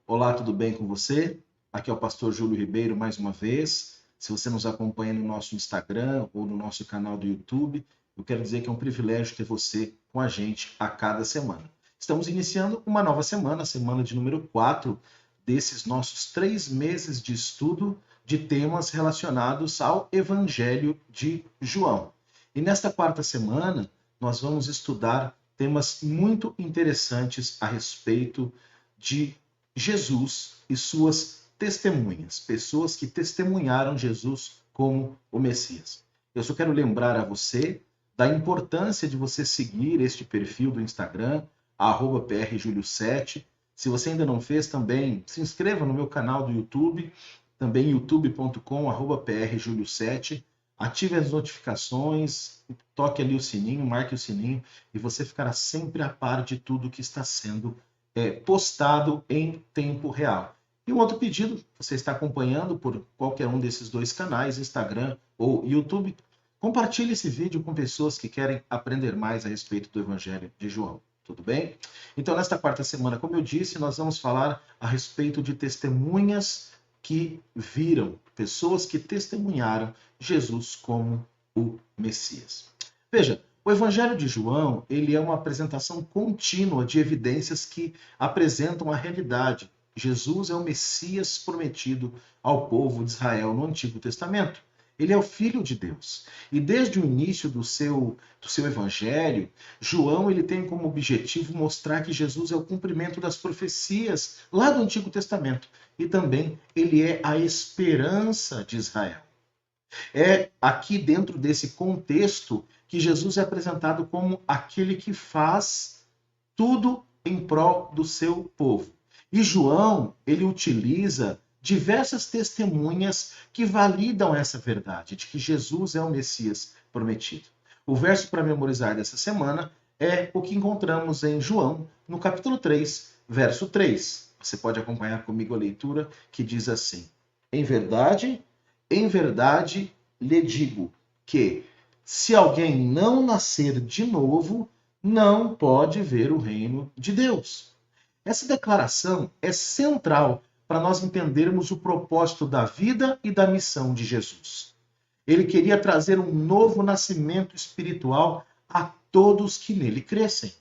Olá, tudo bem com você? Aqui é o pastor Júlio Ribeiro mais uma vez. Se você nos acompanha no nosso Instagram ou no nosso canal do YouTube, eu quero dizer que é um privilégio ter você com a gente a cada semana. Estamos iniciando uma nova semana, a semana de número 4 desses nossos 3 meses de estudo de temas relacionados ao Evangelho de João. E nesta quarta semana, nós vamos estudar temas muito interessantes a respeito de Jesus e suas testemunhas, pessoas que testemunharam Jesus como o Messias. Eu só quero lembrar a você da importância de você seguir este perfil do Instagram, @prjulio7. Se você ainda não fez também, se inscreva no meu canal do YouTube, também youtube.com/prjulio7. Ative as notificações, toque ali o sininho, marque o sininho e você ficará sempre a par de tudo que está sendo postado em tempo real. E um outro pedido, você está acompanhando por qualquer um desses dois canais, Instagram ou YouTube, compartilhe esse vídeo com pessoas que querem aprender mais a respeito do Evangelho de João. Tudo bem? Então, nesta quarta semana, como eu disse, nós vamos falar a respeito de testemunhas que viram, pessoas que testemunharam Jesus como o Messias. Veja, o Evangelho de João, ele é uma apresentação contínua de evidências que apresentam a realidade. Jesus é o Messias prometido ao povo de Israel no Antigo Testamento. Ele é o Filho de Deus. E desde o início do seu evangelho, João ele tem como objetivo mostrar que Jesus é o cumprimento das profecias lá do Antigo Testamento. E também ele é a esperança de Israel. É aqui dentro desse contexto que Jesus é apresentado como aquele que faz tudo em prol do seu povo. E João, ele utiliza diversas testemunhas que validam essa verdade, de que Jesus é o Messias prometido. O verso para memorizar dessa semana é o que encontramos em João, no capítulo 3, verso 3. Você pode acompanhar comigo a leitura, que diz assim: em verdade, lhe digo que se alguém não nascer de novo, não pode ver o reino de Deus. Essa declaração é central para nós entendermos o propósito da vida e da missão de Jesus. Ele queria trazer um novo nascimento espiritual a todos que nele crescem.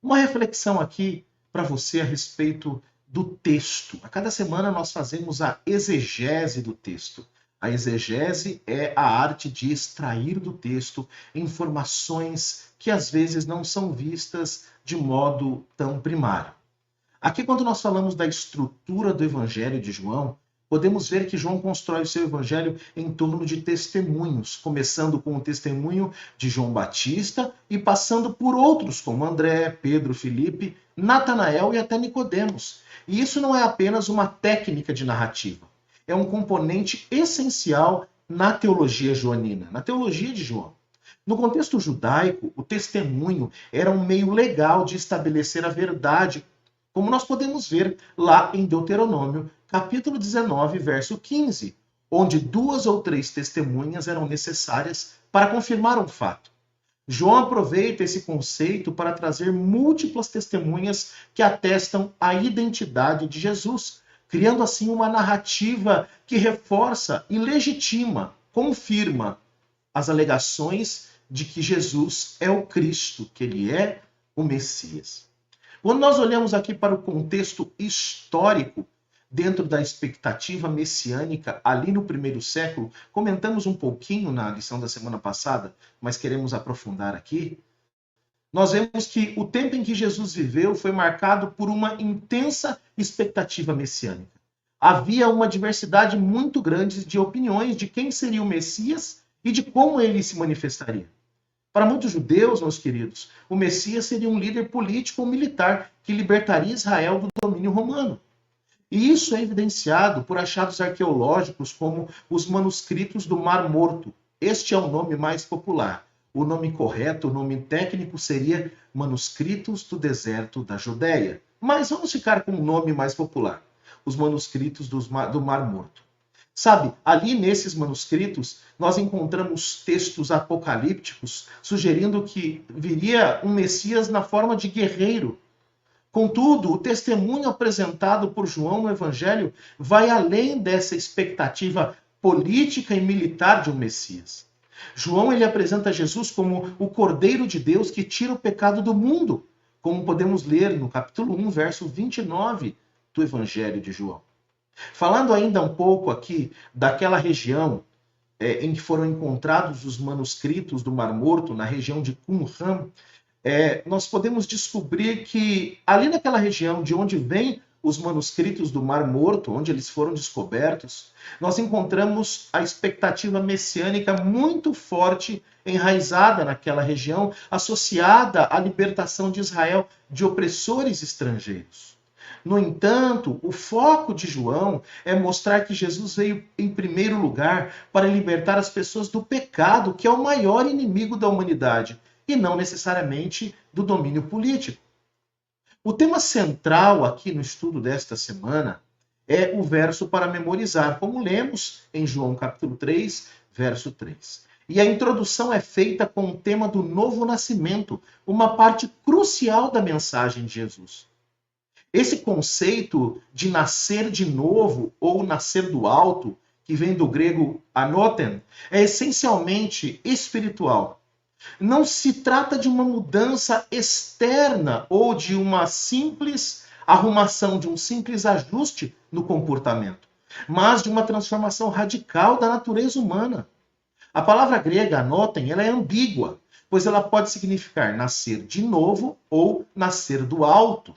Uma reflexão aqui para você a respeito do texto. A cada semana nós fazemos a exegese do texto. A exegese é a arte de extrair do texto informações que às vezes não são vistas de modo tão primário. Aqui, quando nós falamos da estrutura do Evangelho de João, podemos ver que João constrói o seu evangelho em torno de testemunhos, começando com o testemunho de João Batista e passando por outros como André, Pedro, Filipe, Natanael e até Nicodemos. E isso não é apenas uma técnica de narrativa, é um componente essencial na teologia joanina, na teologia de João. No contexto judaico, o testemunho era um meio legal de estabelecer a verdade, como nós podemos ver lá em Deuteronômio, capítulo 19, verso 15, onde 2 ou 3 testemunhas eram necessárias para confirmar um fato. João aproveita esse conceito para trazer múltiplas testemunhas que atestam a identidade de Jesus, criando assim uma narrativa que reforça e legitima, confirma as alegações de que Jesus é o Cristo, que ele é o Messias. Quando nós olhamos aqui para o contexto histórico, dentro da expectativa messiânica, ali no primeiro século, comentamos um pouquinho na lição da semana passada, mas queremos aprofundar aqui. Nós vemos que o tempo em que Jesus viveu foi marcado por uma intensa expectativa messiânica. Havia uma diversidade muito grande de opiniões de quem seria o Messias e de como ele se manifestaria. Para muitos judeus, meus queridos, o Messias seria um líder político ou militar que libertaria Israel do domínio romano. E isso é evidenciado por achados arqueológicos como os manuscritos do Mar Morto. Este é o nome mais popular. O nome correto, o nome técnico seria Manuscritos do Deserto da Judéia. Mas vamos ficar com o nome mais popular, os manuscritos do Mar Morto. Sabe, ali nesses manuscritos, nós encontramos textos apocalípticos sugerindo que viria um Messias na forma de guerreiro, Contudo, o testemunho apresentado por João no Evangelho vai além dessa expectativa política e militar de um Messias. João ele apresenta Jesus como o Cordeiro de Deus que tira o pecado do mundo, como podemos ler no capítulo 1, verso 29 do Evangelho de João. Falando ainda um pouco aqui daquela região em que foram encontrados os manuscritos do Mar Morto, na região de Qumran, nós podemos descobrir que ali naquela região de onde vêm os manuscritos do Mar Morto, onde eles foram descobertos, nós encontramos a expectativa messiânica muito forte, enraizada naquela região, associada à libertação de Israel de opressores estrangeiros. No entanto, o foco de João é mostrar que Jesus veio em primeiro lugar para libertar as pessoas do pecado, que é o maior inimigo da humanidade, e não necessariamente do domínio político. O tema central aqui no estudo desta semana é o verso para memorizar, como lemos em João capítulo 3, verso 3. E a introdução é feita com o tema do novo nascimento, uma parte crucial da mensagem de Jesus. Esse conceito de nascer de novo ou nascer do alto, que vem do grego anoten, é essencialmente espiritual. Não se trata de uma mudança externa ou de uma simples arrumação, de um simples ajuste no comportamento, mas de uma transformação radical da natureza humana. A palavra grega, anotem, ela é ambígua, pois ela pode significar nascer de novo ou nascer do alto.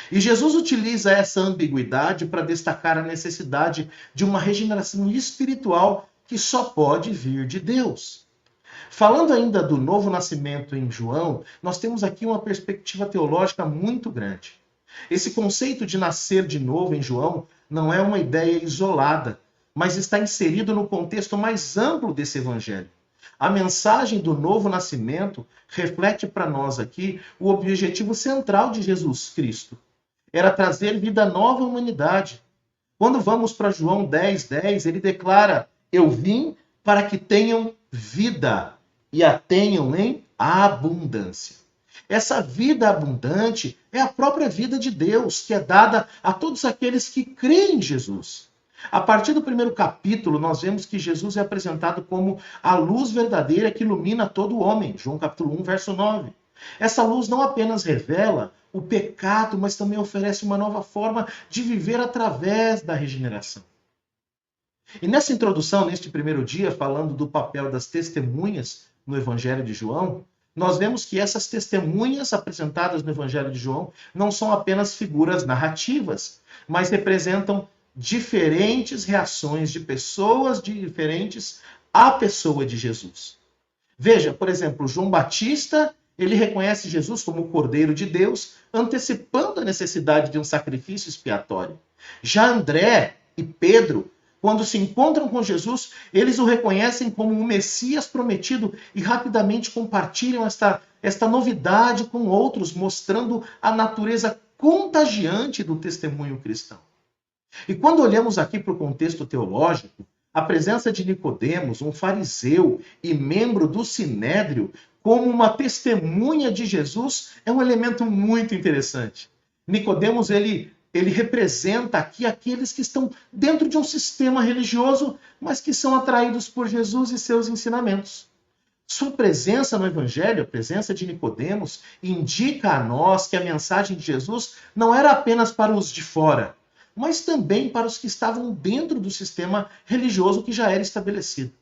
E Jesus utiliza essa ambiguidade para destacar a necessidade de uma regeneração espiritual que só pode vir de Deus. Falando ainda do novo nascimento em João, nós temos aqui uma perspectiva teológica muito grande. Esse conceito de nascer de novo em João não é uma ideia isolada, mas está inserido no contexto mais amplo desse evangelho. A mensagem do novo nascimento reflete para nós aqui o objetivo central de Jesus Cristo. Era trazer vida nova à humanidade. Quando vamos para João 10:10, ele declara: eu vim para que tenham vida e a tenham em abundância. Essa vida abundante é a própria vida de Deus, que é dada a todos aqueles que creem em Jesus. A partir do primeiro capítulo, nós vemos que Jesus é apresentado como a luz verdadeira que ilumina todo homem. João capítulo 1, verso 9. Essa luz não apenas revela o pecado, mas também oferece uma nova forma de viver através da regeneração. E nessa introdução, neste primeiro dia, falando do papel das testemunhas no Evangelho de João, nós vemos que essas testemunhas apresentadas no Evangelho de João não são apenas figuras narrativas, mas representam diferentes reações de pessoas diferentes à pessoa de Jesus. Veja, por exemplo, João Batista, ele reconhece Jesus como o Cordeiro de Deus, antecipando a necessidade de um sacrifício expiatório. Já André e Pedro, quando se encontram com Jesus, eles o reconhecem como o Messias prometido e rapidamente compartilham esta novidade com outros, mostrando a natureza contagiante do testemunho cristão. E quando olhamos aqui para o contexto teológico, a presença de Nicodemos, um fariseu e membro do Sinédrio, como uma testemunha de Jesus, é um elemento muito interessante. Nicodemos, ele representa aqui aqueles que estão dentro de um sistema religioso, mas que são atraídos por Jesus e seus ensinamentos. Sua presença no Evangelho, a presença de Nicodemos, indica a nós que a mensagem de Jesus não era apenas para os de fora, mas também para os que estavam dentro do sistema religioso que já era estabelecido.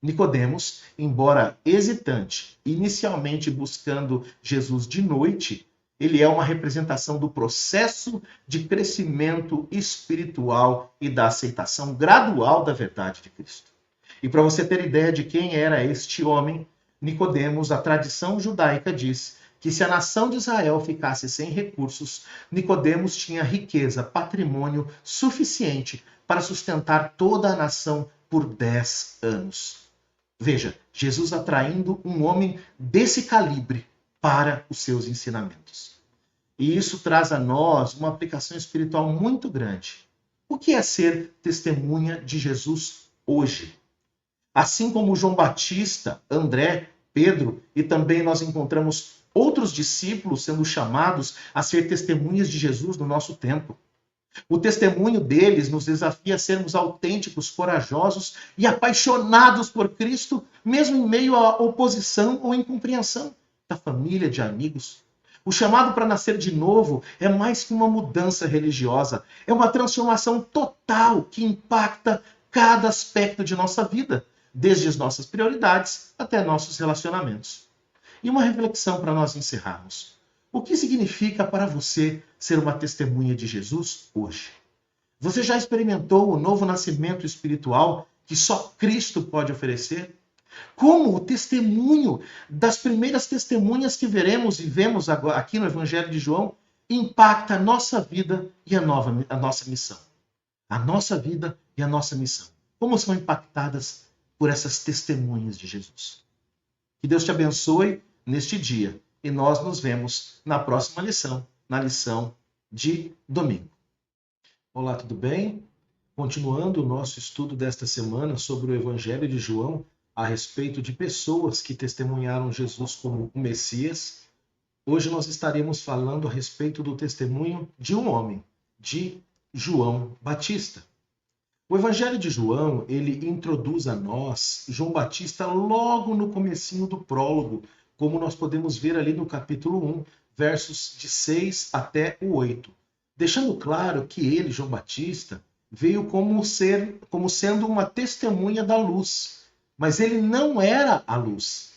Nicodemos, embora hesitante, inicialmente buscando Jesus de noite, ele é uma representação do processo de crescimento espiritual e da aceitação gradual da verdade de Cristo. E para você ter ideia de quem era este homem, Nicodemos, a tradição judaica diz que se a nação de Israel ficasse sem recursos, Nicodemos tinha riqueza, patrimônio suficiente para sustentar toda a nação por 10 anos. Veja, Jesus atraindo um homem desse calibre para os seus ensinamentos. E isso traz a nós uma aplicação espiritual muito grande. O que é ser testemunha de Jesus hoje? Assim como João Batista, André, Pedro, e também nós encontramos outros discípulos sendo chamados a ser testemunhas de Jesus no nosso tempo. O testemunho deles nos desafia a sermos autênticos, corajosos e apaixonados por Cristo, mesmo em meio à oposição ou incompreensão da família, de amigos. O chamado para nascer de novo é mais que uma mudança religiosa, é uma transformação total que impacta cada aspecto de nossa vida, desde as nossas prioridades até nossos relacionamentos. E uma reflexão para nós encerrarmos. O que significa para você ser uma testemunha de Jesus hoje? Você já experimentou o novo nascimento espiritual que só Cristo pode oferecer? Como o testemunho das primeiras testemunhas que veremos e vemos agora, aqui no Evangelho de João impacta a nossa vida e a nossa missão. A nossa vida e a nossa missão. Como são impactadas por essas testemunhas de Jesus? Que Deus te abençoe neste dia. E nós nos vemos na próxima lição, na lição de domingo. Olá, tudo bem? Continuando o nosso estudo desta semana sobre o Evangelho de João, a respeito de pessoas que testemunharam Jesus como o Messias, hoje nós estaremos falando a respeito do testemunho de um homem, de João Batista. O Evangelho de João, ele introduz a nós João Batista logo no comecinho do prólogo, como nós podemos ver ali no capítulo 1, versos de 6 até o 8. Deixando claro que ele, João Batista, veio como sendo uma testemunha da luz, mas ele não era a luz.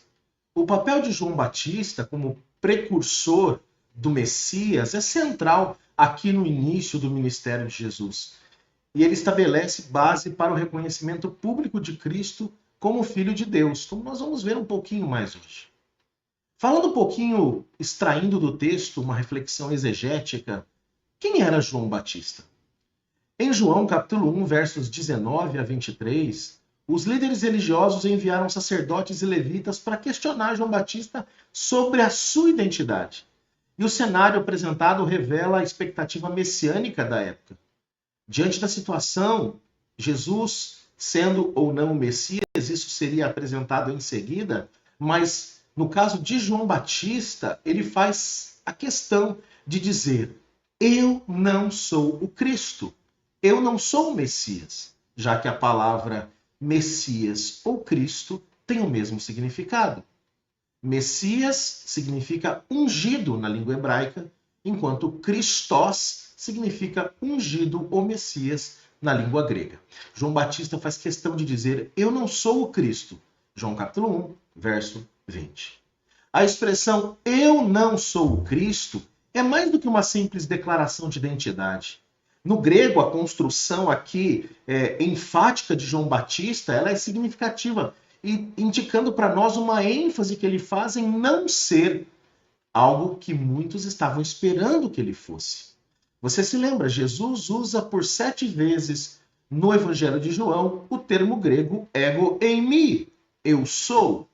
O papel de João Batista como precursor do Messias é central aqui no início do ministério de Jesus. E ele estabelece base para o reconhecimento público de Cristo como Filho de Deus, como nós vamos ver um pouquinho mais hoje. Falando um pouquinho, extraindo do texto uma reflexão exegética, quem era João Batista? Em João, capítulo 1, versos 19 a 23, os líderes religiosos enviaram sacerdotes e levitas para questionar João Batista sobre a sua identidade. E o cenário apresentado revela a expectativa messiânica da época. Diante da situação, Jesus, sendo ou não o Messias, isso seria apresentado em seguida, mas no caso de João Batista, ele faz a questão de dizer: eu não sou o Cristo, eu não sou o Messias, já que a palavra Messias ou Cristo tem o mesmo significado. Messias significa ungido na língua hebraica, enquanto Christos significa ungido ou Messias na língua grega. João Batista faz questão de dizer: eu não sou o Cristo. João capítulo 1, verso 20. A expressão eu não sou o Cristo é mais do que uma simples declaração de identidade. No grego, a construção aqui enfática de João Batista, ela é significativa, e indicando para nós uma ênfase que ele faz em não ser algo que muitos estavam esperando que ele fosse. Você se lembra, Jesus usa por 7 vezes no Evangelho de João o termo grego ego eimi, eu sou.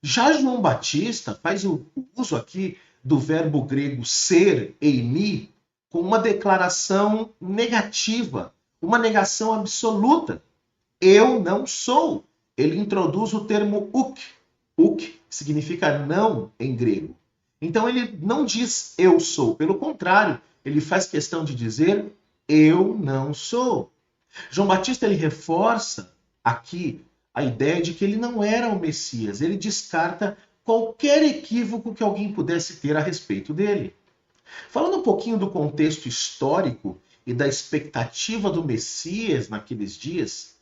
Já João Batista faz o uso aqui do verbo grego ser, eimi, com uma declaração negativa, uma negação absoluta. Eu não sou. Ele introduz o termo uk. Uk significa não em grego. Então ele não diz eu sou, pelo contrário, ele faz questão de dizer eu não sou. João Batista ele reforça aqui a ideia de que ele não era o Messias. Ele descarta qualquer equívoco que alguém pudesse ter a respeito dele. Falando um pouquinho do contexto histórico e da expectativa do Messias naqueles dias,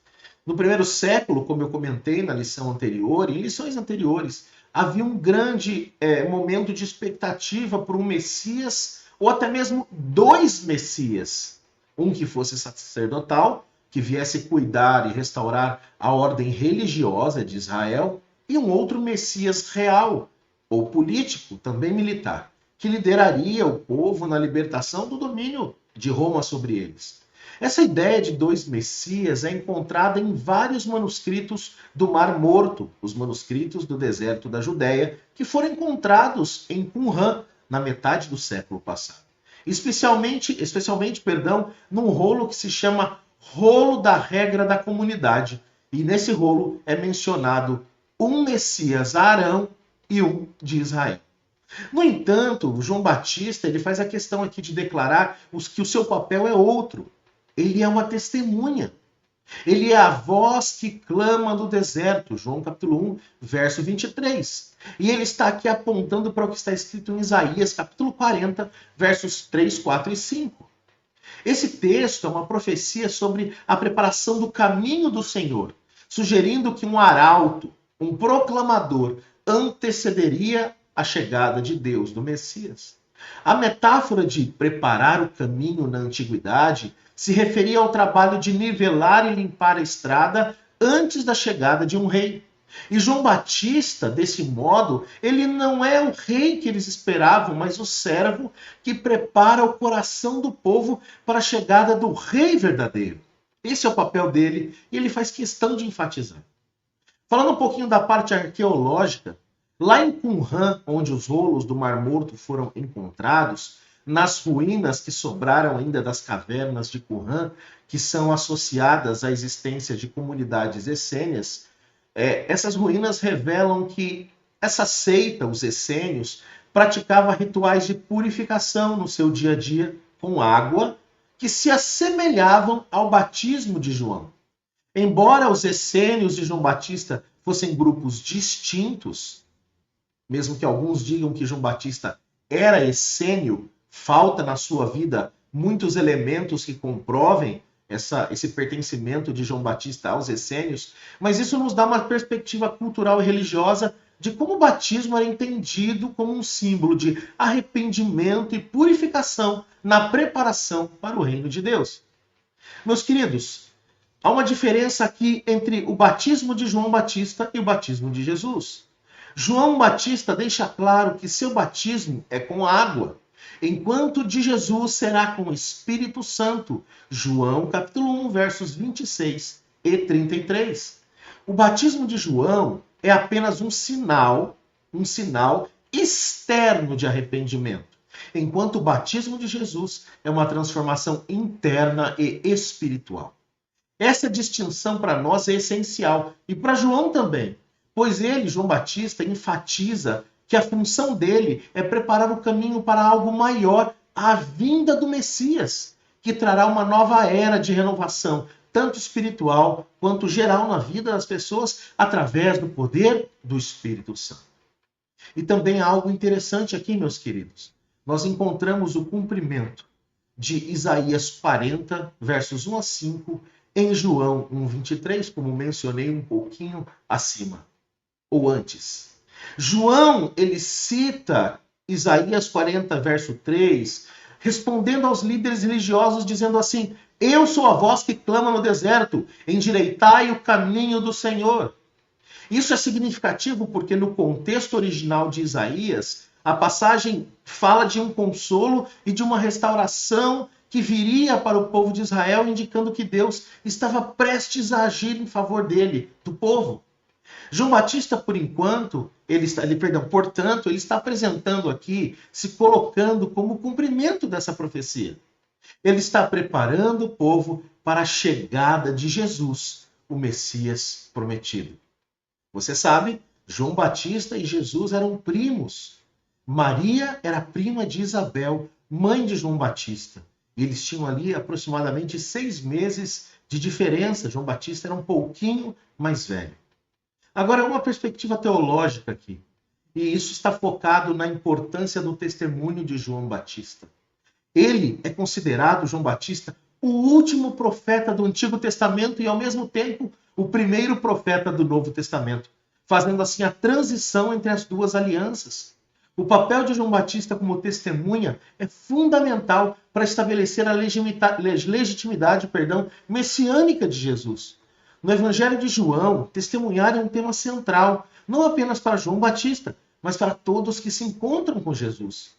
no primeiro século, como eu comentei na lição anterior, e em lições anteriores, havia um grande momento de expectativa por um Messias, ou até mesmo 2 Messias. Um que fosse sacerdotal, que viesse cuidar e restaurar a ordem religiosa de Israel, e um outro Messias real, ou político, também militar, que lideraria o povo na libertação do domínio de Roma sobre eles. Essa ideia de 2 Messias é encontrada em vários manuscritos do Mar Morto, os manuscritos do deserto da Judéia, que foram encontrados em Qumran, na metade do século passado. Especialmente, num rolo que se chama Rolo da Regra da Comunidade. E nesse rolo é mencionado um Messias Arão e um de Israel. No entanto, João Batista ele faz a questão aqui de declarar que o seu papel é outro. Ele é uma testemunha. Ele é a voz que clama no deserto, João capítulo 1, verso 23. E ele está aqui apontando para o que está escrito em Isaías capítulo 40, versos 3, 4 e 5. Esse texto é uma profecia sobre a preparação do caminho do Senhor, sugerindo que um arauto, um proclamador, antecederia a chegada de Deus, do Messias. A metáfora de preparar o caminho na antiguidade se referia ao trabalho de nivelar e limpar a estrada antes da chegada de um rei. E João Batista, desse modo, ele não é o rei que eles esperavam, mas o servo que prepara o coração do povo para a chegada do rei verdadeiro. Esse é o papel dele e ele faz questão de enfatizar. Falando um pouquinho da parte arqueológica, lá em Qumran, onde os rolos do Mar Morto foram encontrados, nas ruínas que sobraram ainda das cavernas de Qumran, que são associadas à existência de comunidades essênias, essas ruínas revelam que essa seita, os essênios, praticava rituais de purificação no seu dia a dia com água que se assemelhavam ao batismo de João. Embora os essênios de João Batista fossem grupos distintos, mesmo que alguns digam que João Batista era essênio, falta na sua vida muitos elementos que comprovem esse pertencimento de João Batista aos essênios, mas isso nos dá uma perspectiva cultural e religiosa de como o batismo era entendido como um símbolo de arrependimento e purificação na preparação para o reino de Deus. Meus queridos, há uma diferença aqui entre o batismo de João Batista e o batismo de Jesus. João Batista deixa claro que seu batismo é com água, enquanto de Jesus será com o Espírito Santo. João capítulo 1, versos 26 e 33. O batismo de João é apenas um sinal externo de arrependimento, enquanto o batismo de Jesus é uma transformação interna e espiritual. Essa distinção para nós é essencial e para João também, pois ele, João Batista, enfatiza que a função dele é preparar o caminho para algo maior, a vinda do Messias, que trará uma nova era de renovação, tanto espiritual quanto geral na vida das pessoas, através do poder do Espírito Santo. E também há algo interessante aqui, meus queridos. Nós encontramos o cumprimento de Isaías 40, versos 1 a 5, em João 1, 23, como mencionei um pouquinho acima, ou antes. João, ele cita Isaías 40, verso 3, respondendo aos líderes religiosos, dizendo assim: eu sou a voz que clama no deserto, endireitai o caminho do Senhor. Isso é significativo porque no contexto original de Isaías, a passagem fala de um consolo e de uma restauração que viria para o povo de Israel, indicando que Deus estava prestes a agir em favor dele, do povo. João Batista, portanto, ele está apresentando aqui, se colocando como cumprimento dessa profecia. Ele está preparando o povo para a chegada de Jesus, o Messias prometido. Você sabe, João Batista e Jesus eram primos. Maria era prima de Isabel, mãe de João Batista. E eles tinham ali aproximadamente 6 meses de diferença. João Batista era um pouquinho mais velho. Agora, uma perspectiva teológica aqui. E isso está focado na importância do testemunho de João Batista. Ele é considerado, João Batista, o último profeta do Antigo Testamento e, ao mesmo tempo, o primeiro profeta do Novo Testamento, fazendo assim a transição entre as duas alianças. O papel de João Batista como testemunha é fundamental para estabelecer a legitimidade messiânica de Jesus. No Evangelho de João, testemunhar é um tema central, não apenas para João Batista, mas para todos que se encontram com Jesus.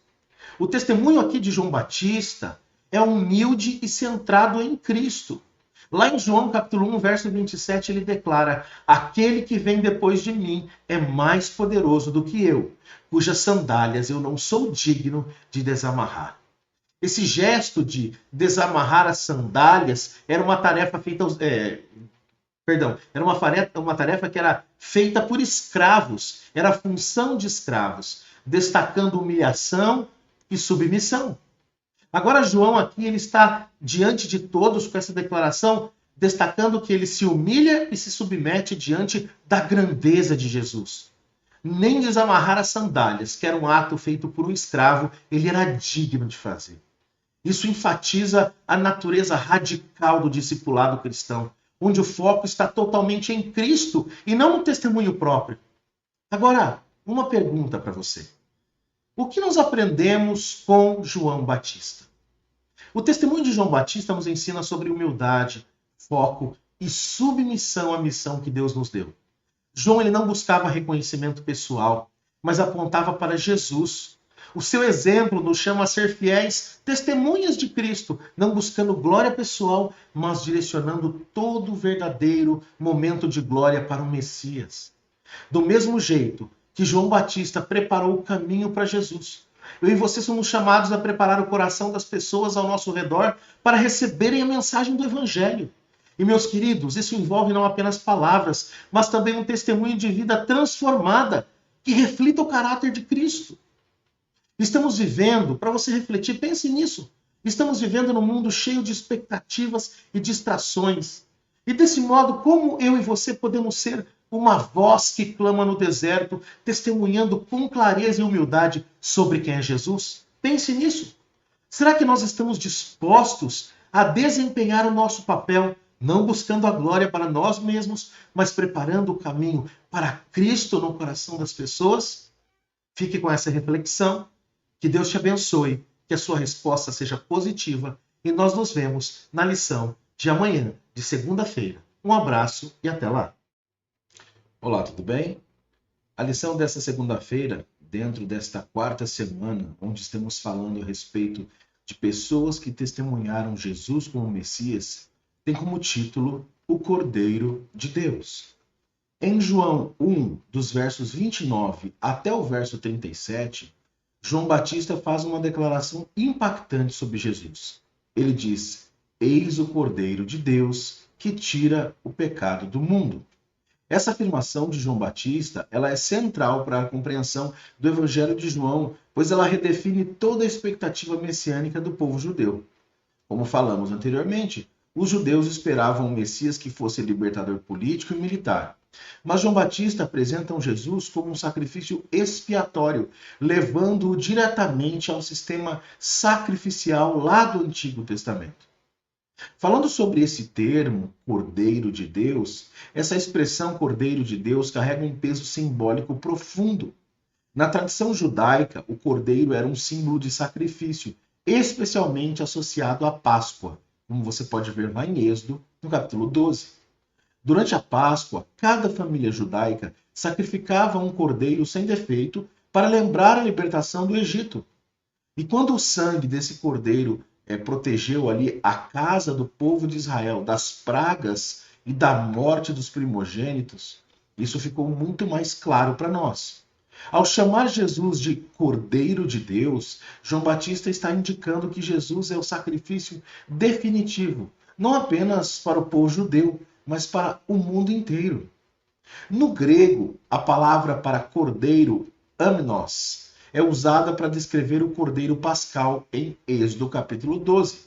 O testemunho aqui de João Batista é humilde e centrado em Cristo. Lá em João capítulo 1, verso 27, ele declara: aquele que vem depois de mim é mais poderoso do que eu, cujas sandálias eu não sou digno de desamarrar. Esse gesto de desamarrar as sandálias era uma tarefa feita era uma tarefa que era feita por escravos, era a função de escravos. destacando humilhação e submissão. Agora, João aqui ele está diante de todos com essa declaração, destacando que ele se humilha e se submete diante da grandeza de Jesus. Nem desamarrar as sandálias, que era um ato feito por um escravo, ele era digno de fazer. Isso enfatiza a natureza radical do discipulado cristão, onde o foco está totalmente em Cristo e não no testemunho próprio. Agora, uma pergunta para você. O que nós aprendemos com João Batista? O testemunho de João Batista nos ensina sobre humildade, foco e submissão à missão que Deus nos deu. João ele não buscava reconhecimento pessoal, mas apontava para Jesus. O seu exemplo nos chama a ser fiéis testemunhas de Cristo, não buscando glória pessoal, mas direcionando todo o verdadeiro momento de glória para o Messias. Do mesmo jeito que João Batista preparou o caminho para Jesus, eu e você somos chamados a preparar o coração das pessoas ao nosso redor para receberem a mensagem do Evangelho. E, meus queridos, isso envolve não apenas palavras, mas também um testemunho de vida transformada, que reflita o caráter de Cristo. Estamos vivendo, para você refletir, pense nisso. Estamos vivendo num mundo cheio de expectativas e distrações. E desse modo, como eu e você podemos ser uma voz que clama no deserto, testemunhando com clareza e humildade sobre quem é Jesus? Pense nisso. Será que nós estamos dispostos a desempenhar o nosso papel, não buscando a glória para nós mesmos, mas preparando o caminho para Cristo no coração das pessoas? Fique com essa reflexão. Que Deus te abençoe, que a sua resposta seja positiva e nós nos vemos na lição de amanhã, de segunda-feira. Um abraço e até lá. Olá, tudo bem? A lição desta segunda-feira, dentro desta quarta semana, onde estamos falando a respeito de pessoas que testemunharam Jesus como Messias, tem como título O Cordeiro de Deus. Em João 1, dos versos 29 até o verso 37, João Batista faz uma declaração impactante sobre Jesus. Ele diz: Eis o Cordeiro de Deus que tira o pecado do mundo. Essa afirmação de João Batista, ela é central para a compreensão do Evangelho de João, pois ela redefine toda a expectativa messiânica do povo judeu. Como falamos anteriormente, os judeus esperavam um Messias que fosse libertador político e militar. Mas João Batista apresenta Jesus como um sacrifício expiatório, levando-o diretamente ao sistema sacrificial lá do Antigo Testamento. Falando sobre esse termo, Cordeiro de Deus, essa expressão Cordeiro de Deus carrega um peso simbólico profundo. Na tradição judaica, o cordeiro era um símbolo de sacrifício, especialmente associado à Páscoa, como você pode ver lá em Êxodo, no capítulo 12. Durante a Páscoa, cada família judaica sacrificava um cordeiro sem defeito para lembrar a libertação do Egito. E quando o sangue desse cordeiro protegeu ali a casa do povo de Israel das pragas e da morte dos primogênitos, isso ficou muito mais claro para nós. Ao chamar Jesus de Cordeiro de Deus, João Batista está indicando que Jesus é o sacrifício definitivo, não apenas para o povo judeu, mas para o mundo inteiro. No grego, a palavra para cordeiro, amnos, é usada para descrever o cordeiro pascal em Êxodo capítulo 12.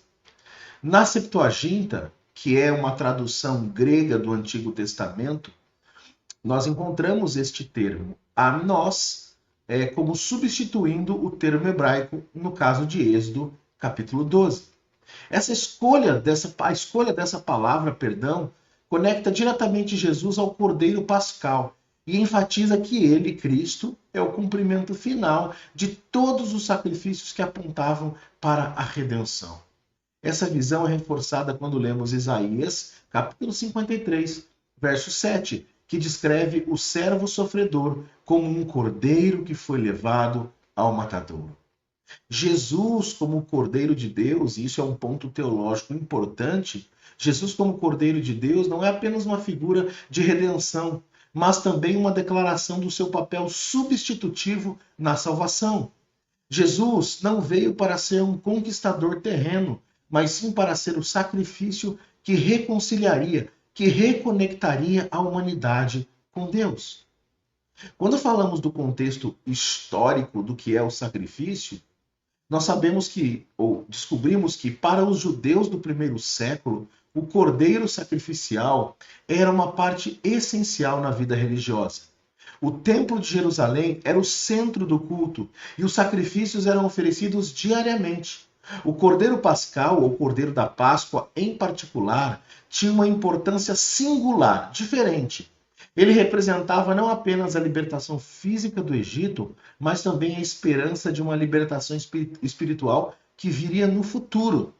Na Septuaginta, que é uma tradução grega do Antigo Testamento, nós encontramos este termo, amnos, como substituindo o termo hebraico no caso de Êxodo capítulo 12. A escolha dessa palavra, conecta diretamente Jesus ao Cordeiro Pascal e enfatiza que ele, Cristo, é o cumprimento final de todos os sacrifícios que apontavam para a redenção. Essa visão é reforçada quando lemos Isaías, capítulo 53, verso 7, que descreve o servo sofredor como um cordeiro que foi levado ao matadouro. Jesus, como Cordeiro de Deus, e isso é um ponto teológico importante, Jesus, como Cordeiro de Deus, não é apenas uma figura de redenção, mas também uma declaração do seu papel substitutivo na salvação. Jesus não veio para ser um conquistador terreno, mas sim para ser o sacrifício que reconciliaria, que reconectaria a humanidade com Deus. Quando falamos do contexto histórico do que é o sacrifício, nós sabemos que, ou descobrimos que, para os judeus do primeiro século, o cordeiro sacrificial era uma parte essencial na vida religiosa. O Templo de Jerusalém era o centro do culto e os sacrifícios eram oferecidos diariamente. O Cordeiro Pascal, ou Cordeiro da Páscoa em particular, tinha uma importância singular, diferente. Ele representava não apenas a libertação física do Egito, mas também a esperança de uma libertação espiritual que viria no futuro.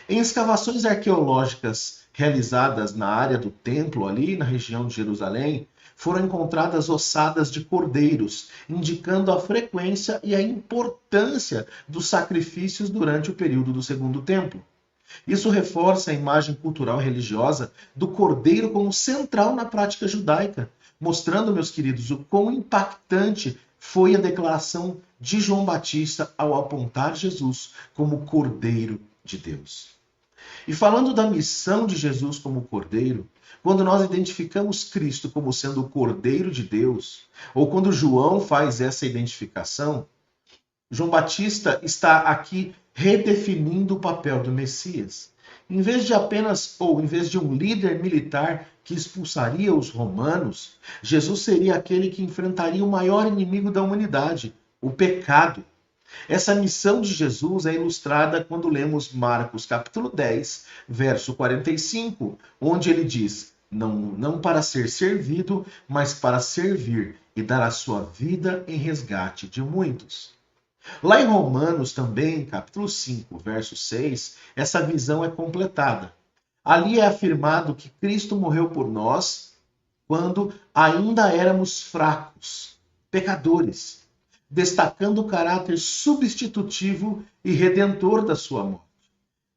Em escavações arqueológicas realizadas na área do templo, ali na região de Jerusalém, foram encontradas ossadas de cordeiros, indicando a frequência e a importância dos sacrifícios durante o período do Segundo Templo. Isso reforça a imagem cultural e religiosa do cordeiro como central na prática judaica, mostrando, meus queridos, o quão impactante foi a declaração de João Batista ao apontar Jesus como Cordeiro de Deus. E falando da missão de Jesus como Cordeiro, quando nós identificamos Cristo como sendo o Cordeiro de Deus, ou quando João faz essa identificação, João Batista está aqui redefinindo o papel do Messias. Em vez de em vez de um líder militar que expulsaria os romanos, Jesus seria aquele que enfrentaria o maior inimigo da humanidade, o pecado. Essa missão de Jesus é ilustrada quando lemos Marcos capítulo 10, verso 45, onde ele diz: não para ser servido, mas para servir e dar a sua vida em resgate de muitos. Lá em Romanos também, capítulo 5, verso 6, essa visão é completada. Ali é afirmado que Cristo morreu por nós quando ainda éramos fracos, pecadores, destacando o caráter substitutivo e redentor da sua morte.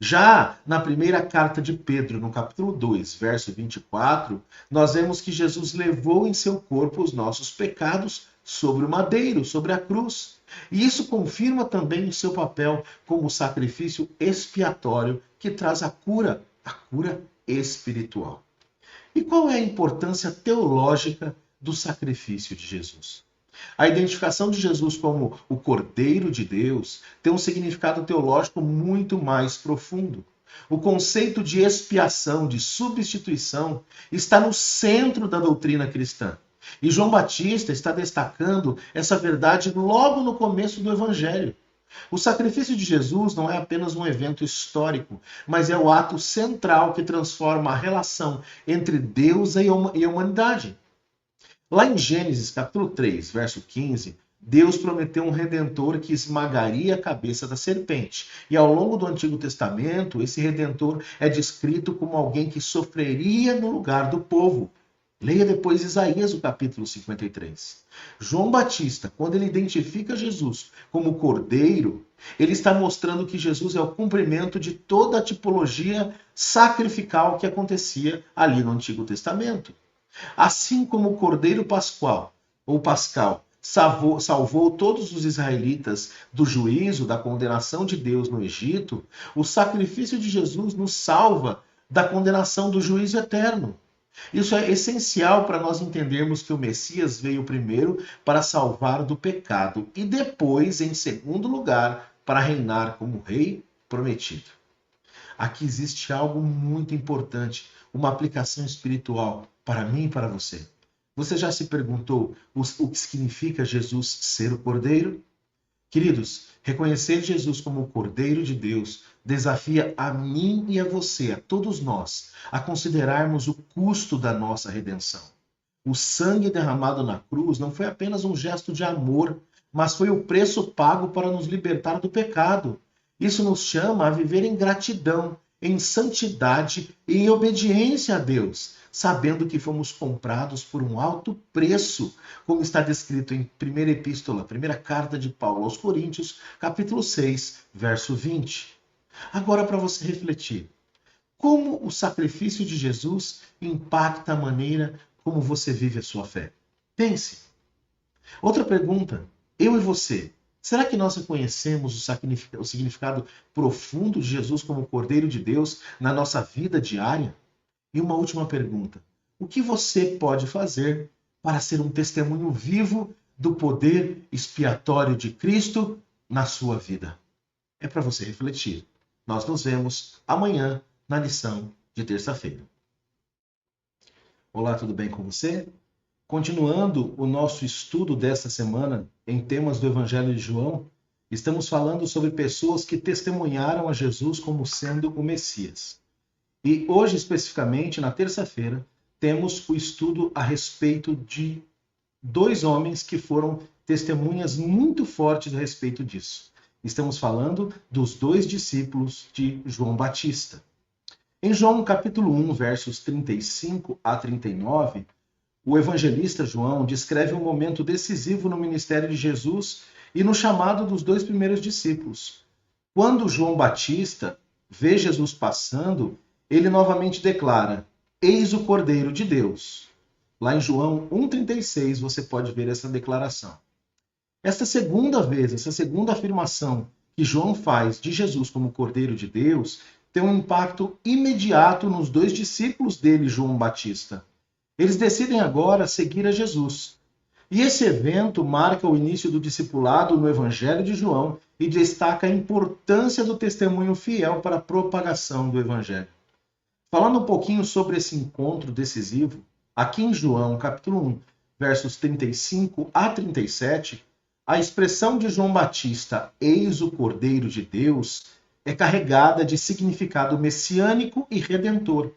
Já na primeira carta de Pedro, no capítulo 2, verso 24, nós vemos que Jesus levou em seu corpo os nossos pecados sobre o madeiro, sobre a cruz. E isso confirma também o seu papel como sacrifício expiatório que traz a cura espiritual. E qual é a importância teológica do sacrifício de Jesus? A identificação de Jesus como o Cordeiro de Deus tem um significado teológico muito mais profundo. O conceito de expiação, de substituição, está no centro da doutrina cristã. E João Batista está destacando essa verdade logo no começo do Evangelho. O sacrifício de Jesus não é apenas um evento histórico, mas é o ato central que transforma a relação entre Deus e a humanidade. Lá em Gênesis capítulo 3, verso 15, Deus prometeu um redentor que esmagaria a cabeça da serpente. E ao longo do Antigo Testamento, esse redentor é descrito como alguém que sofreria no lugar do povo. Leia depois Isaías, o capítulo 53. João Batista, quando ele identifica Jesus como Cordeiro, ele está mostrando que Jesus é o cumprimento de toda a tipologia sacrificial que acontecia ali no Antigo Testamento. Assim como o Cordeiro Pascual, ou Pascal, salvou todos os israelitas do juízo, da condenação de Deus no Egito, o sacrifício de Jesus nos salva da condenação do juízo eterno. Isso é essencial para nós entendermos que o Messias veio primeiro para salvar do pecado e depois, em segundo lugar, para reinar como rei prometido. Aqui existe algo muito importante, uma aplicação espiritual para mim e para você. Você já se perguntou o que significa Jesus ser o Cordeiro? Queridos, reconhecer Jesus como o Cordeiro de Deus desafia a mim e a você, a todos nós, a considerarmos o custo da nossa redenção. O sangue derramado na cruz não foi apenas um gesto de amor, mas foi o preço pago para nos libertar do pecado. Isso nos chama a viver em gratidão, em santidade e em obediência a Deus, sabendo que fomos comprados por um alto preço, como está descrito em primeira carta de Paulo aos Coríntios, capítulo 6, verso 20. Agora, para você refletir, como o sacrifício de Jesus impacta a maneira como você vive a sua fé? Pense. Outra pergunta, eu e você, será que nós reconhecemos o significado profundo de Jesus como Cordeiro de Deus na nossa vida diária? E uma última pergunta, o que você pode fazer para ser um testemunho vivo do poder expiatório de Cristo na sua vida. É para você refletir. Nós nos vemos amanhã na lição de terça-feira. Olá, tudo bem com você? Continuando o nosso estudo desta semana em temas do Evangelho de João, estamos falando sobre pessoas que testemunharam a Jesus como sendo o Messias. E hoje, especificamente, na terça-feira, temos o estudo a respeito de dois homens que foram testemunhas muito fortes a respeito disso. Estamos falando dos dois discípulos de João Batista. Em João capítulo 1, versos 35 a 39, o evangelista João descreve um momento decisivo no ministério de Jesus e no chamado dos dois primeiros discípulos. Quando João Batista vê Jesus passando, ele novamente declara: "Eis o Cordeiro de Deus." Lá em João 1,36 você pode ver essa declaração. Esta segunda vez, essa segunda afirmação que João faz de Jesus como Cordeiro de Deus tem um impacto imediato nos dois discípulos dele, João Batista. Eles decidem agora seguir a Jesus. E esse evento marca o início do discipulado no Evangelho de João e destaca a importância do testemunho fiel para a propagação do Evangelho. Falando um pouquinho sobre esse encontro decisivo, aqui em João, capítulo 1, versos 35 a 37, a expressão de João Batista, "Eis o Cordeiro de Deus", é carregada de significado messiânico e redentor.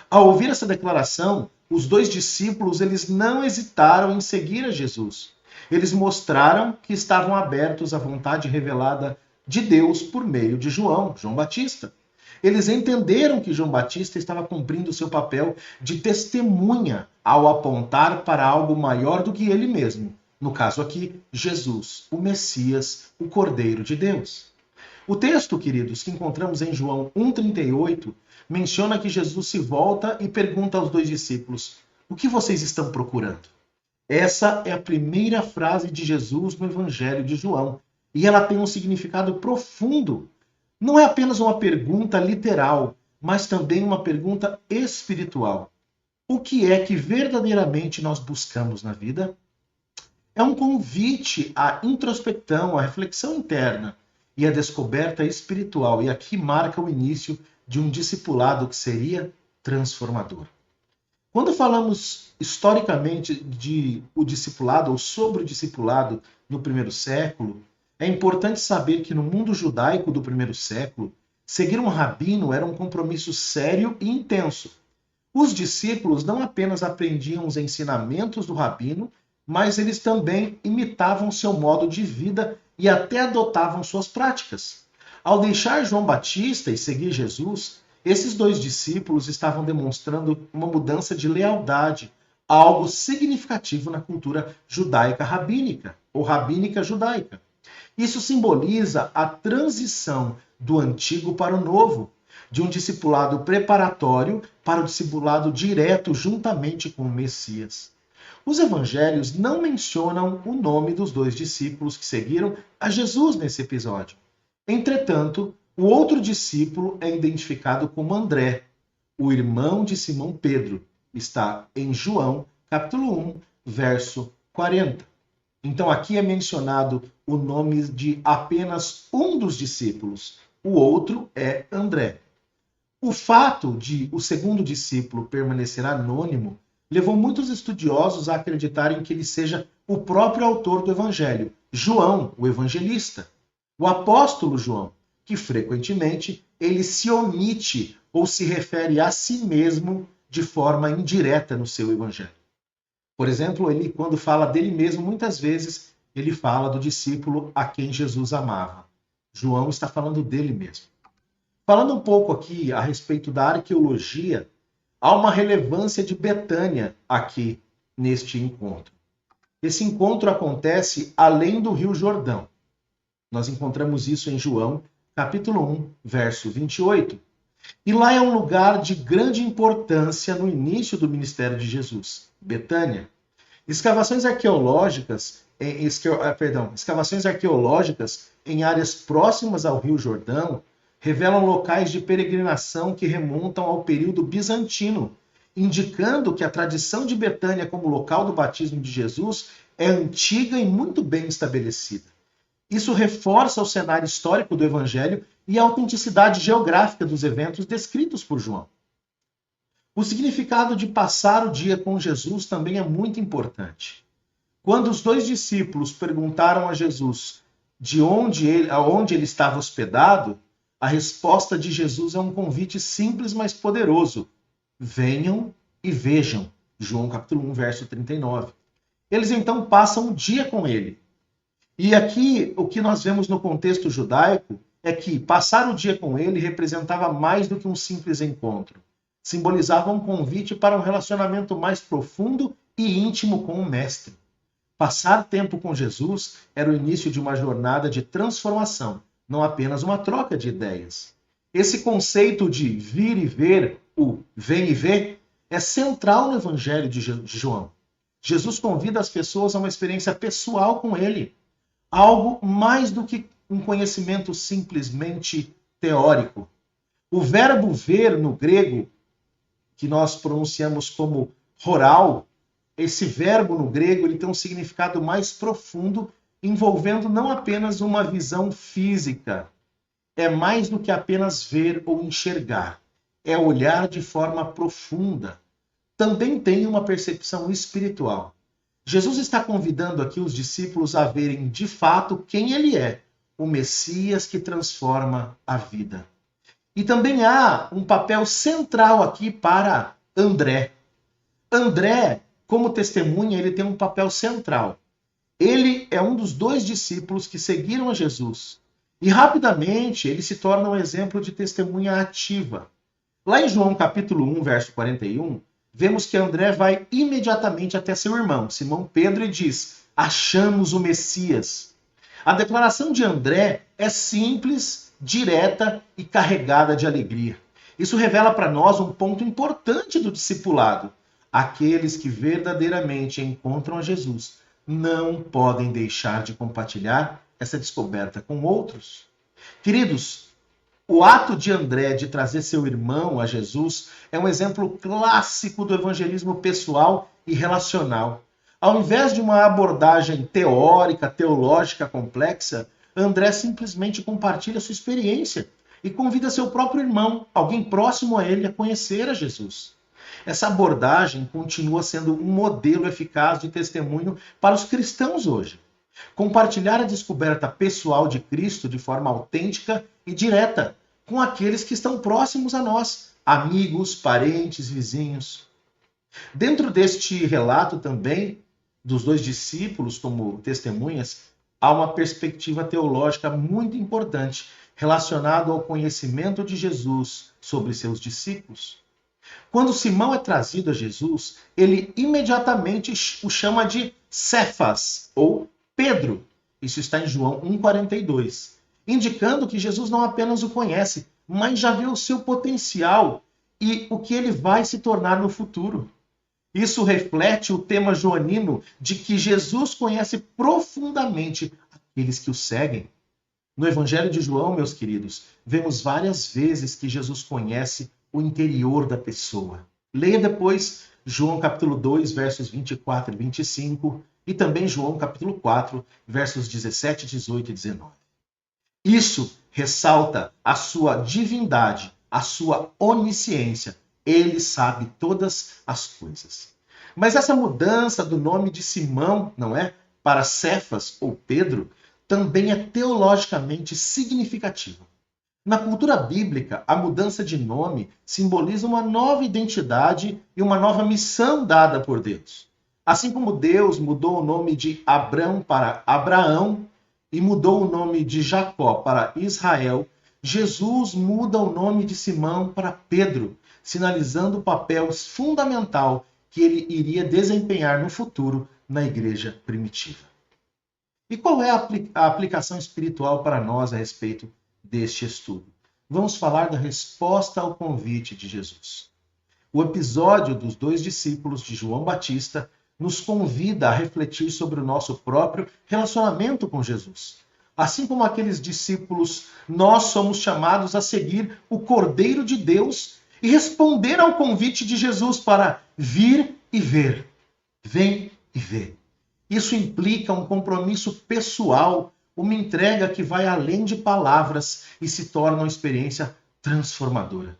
Ao ouvir essa declaração, os dois discípulos eles não hesitaram em seguir a Jesus. Eles mostraram que estavam abertos à vontade revelada de Deus por meio de João Batista. Eles entenderam que João Batista estava cumprindo o seu papel de testemunha ao apontar para algo maior do que ele mesmo. No caso aqui, Jesus, o Messias, o Cordeiro de Deus. O texto, queridos, que encontramos em João 1,38, menciona que Jesus se volta e pergunta aos dois discípulos: "O que vocês estão procurando?" Essa é a primeira frase de Jesus no Evangelho de João, e ela tem um significado profundo. Não é apenas uma pergunta literal, mas também uma pergunta espiritual. O que é que verdadeiramente nós buscamos na vida? É um convite à introspecção, à reflexão interna e à descoberta espiritual. E aqui marca o início de um discipulado que seria transformador. Quando falamos historicamente de o discipulado ou sobre o discipulado no primeiro século, é importante saber que no mundo judaico do primeiro século, seguir um rabino era um compromisso sério e intenso. Os discípulos não apenas aprendiam os ensinamentos do rabino, mas eles também imitavam seu modo de vida e até adotavam suas práticas. Ao deixar João Batista e seguir Jesus, esses dois discípulos estavam demonstrando uma mudança de lealdade, algo significativo na cultura judaica rabínica, ou rabínica judaica. Isso simboliza a transição do antigo para o novo, de um discipulado preparatório para o discipulado direto juntamente com o Messias. Os evangelhos não mencionam o nome dos dois discípulos que seguiram a Jesus nesse episódio. Entretanto, o outro discípulo é identificado como André, o irmão de Simão Pedro. Está em João, capítulo 1, verso 40. Então aqui é mencionado o nome de apenas um dos discípulos. O outro é André. O fato de o segundo discípulo permanecer anônimo levou muitos estudiosos a acreditarem que ele seja o próprio autor do evangelho, João, o evangelista. O apóstolo João, que frequentemente ele se omite ou se refere a si mesmo de forma indireta no seu evangelho. Por exemplo, ele, quando fala dele mesmo, muitas vezes ele fala do discípulo a quem Jesus amava. João está falando dele mesmo. Falando um pouco aqui a respeito da arqueologia, há uma relevância de Betânia aqui neste encontro. Esse encontro acontece além do Rio Jordão. Nós encontramos isso em João, capítulo 1, verso 28. E lá é um lugar de grande importância no início do ministério de Jesus, Betânia. Escavações arqueológicas em áreas próximas ao Rio Jordão revelam locais de peregrinação que remontam ao período bizantino, indicando que a tradição de Betânia como local do batismo de Jesus é antiga e muito bem estabelecida. Isso reforça o cenário histórico do Evangelho e a autenticidade geográfica dos eventos descritos por João. O significado de passar o dia com Jesus também é muito importante. Quando os dois discípulos perguntaram a Jesus aonde ele estava hospedado, a resposta de Jesus é um convite simples, mas poderoso. Venham e vejam. João capítulo 1, verso 39. Eles então passam um dia com ele. E aqui o que nós vemos no contexto judaico é que passar o dia com ele representava mais do que um simples encontro. Simbolizava um convite para um relacionamento mais profundo e íntimo com o Mestre. Passar tempo com Jesus era o início de uma jornada de transformação, não apenas uma troca de ideias. Esse conceito de vir e ver, o vem e vê, é central no Evangelho de João. Jesus convida as pessoas a uma experiência pessoal com ele, algo mais do que um conhecimento simplesmente teórico. O verbo ver no grego, que nós pronunciamos como horal, esse verbo no grego ele tem um significado mais profundo, envolvendo não apenas uma visão física. É mais do que apenas ver ou enxergar. É olhar de forma profunda. Também tem uma percepção espiritual. Jesus está convidando aqui os discípulos a verem de fato quem ele é, o Messias que transforma a vida. E também há um papel central aqui para André. André, como testemunha, ele tem um papel central. Ele é um dos dois discípulos que seguiram a Jesus. E rapidamente ele se torna um exemplo de testemunha ativa. Lá em João capítulo 1, verso 41, vemos que André vai imediatamente até seu irmão, Simão Pedro, e diz: achamos o Messias. A declaração de André é simples, direta e carregada de alegria. Isso revela para nós um ponto importante do discipulado. Aqueles que verdadeiramente encontram a Jesus não podem deixar de compartilhar essa descoberta com outros. Queridos, o ato de André de trazer seu irmão a Jesus é um exemplo clássico do evangelismo pessoal e relacional. Ao invés de uma abordagem teórica, teológica complexa, André simplesmente compartilha sua experiência e convida seu próprio irmão, alguém próximo a ele, a conhecer a Jesus. Essa abordagem continua sendo um modelo eficaz de testemunho para os cristãos hoje. Compartilhar a descoberta pessoal de Cristo de forma autêntica e direta com aqueles que estão próximos a nós, amigos, parentes, vizinhos. Dentro deste relato também, dos dois discípulos como testemunhas, há uma perspectiva teológica muito importante relacionada ao conhecimento de Jesus sobre seus discípulos. Quando Simão é trazido a Jesus, ele imediatamente o chama de Cefas, ou Pedro. Isso está em João 1,42, indicando que Jesus não apenas o conhece, mas já vê o seu potencial e o que ele vai se tornar no futuro. Isso reflete o tema joanino de que Jesus conhece profundamente aqueles que o seguem. No Evangelho de João, meus queridos, vemos várias vezes que Jesus conhece o interior da pessoa. Leia depois João capítulo 2, versos 24 e 25, e também João capítulo 4, versos 17, 18 e 19. Isso ressalta a sua divindade, a sua onisciência. Ele sabe todas as coisas. Mas essa mudança do nome de Simão, não é, para Cefas ou Pedro, também é teologicamente significativa. Na cultura bíblica, a mudança de nome simboliza uma nova identidade e uma nova missão dada por Deus. Assim como Deus mudou o nome de Abrão para Abraão e mudou o nome de Jacó para Israel, Jesus muda o nome de Simão para Pedro, sinalizando o papel fundamental que ele iria desempenhar no futuro na igreja primitiva. E qual é a aplicação espiritual para nós a respeito deste estudo? Vamos falar da resposta ao convite de Jesus. O episódio dos dois discípulos de João Batista nos convida a refletir sobre o nosso próprio relacionamento com Jesus. Assim como aqueles discípulos, nós somos chamados a seguir o Cordeiro de Deus e responder ao convite de Jesus para vir e ver. Vem e vê. Isso implica um compromisso pessoal, uma entrega que vai além de palavras e se torna uma experiência transformadora.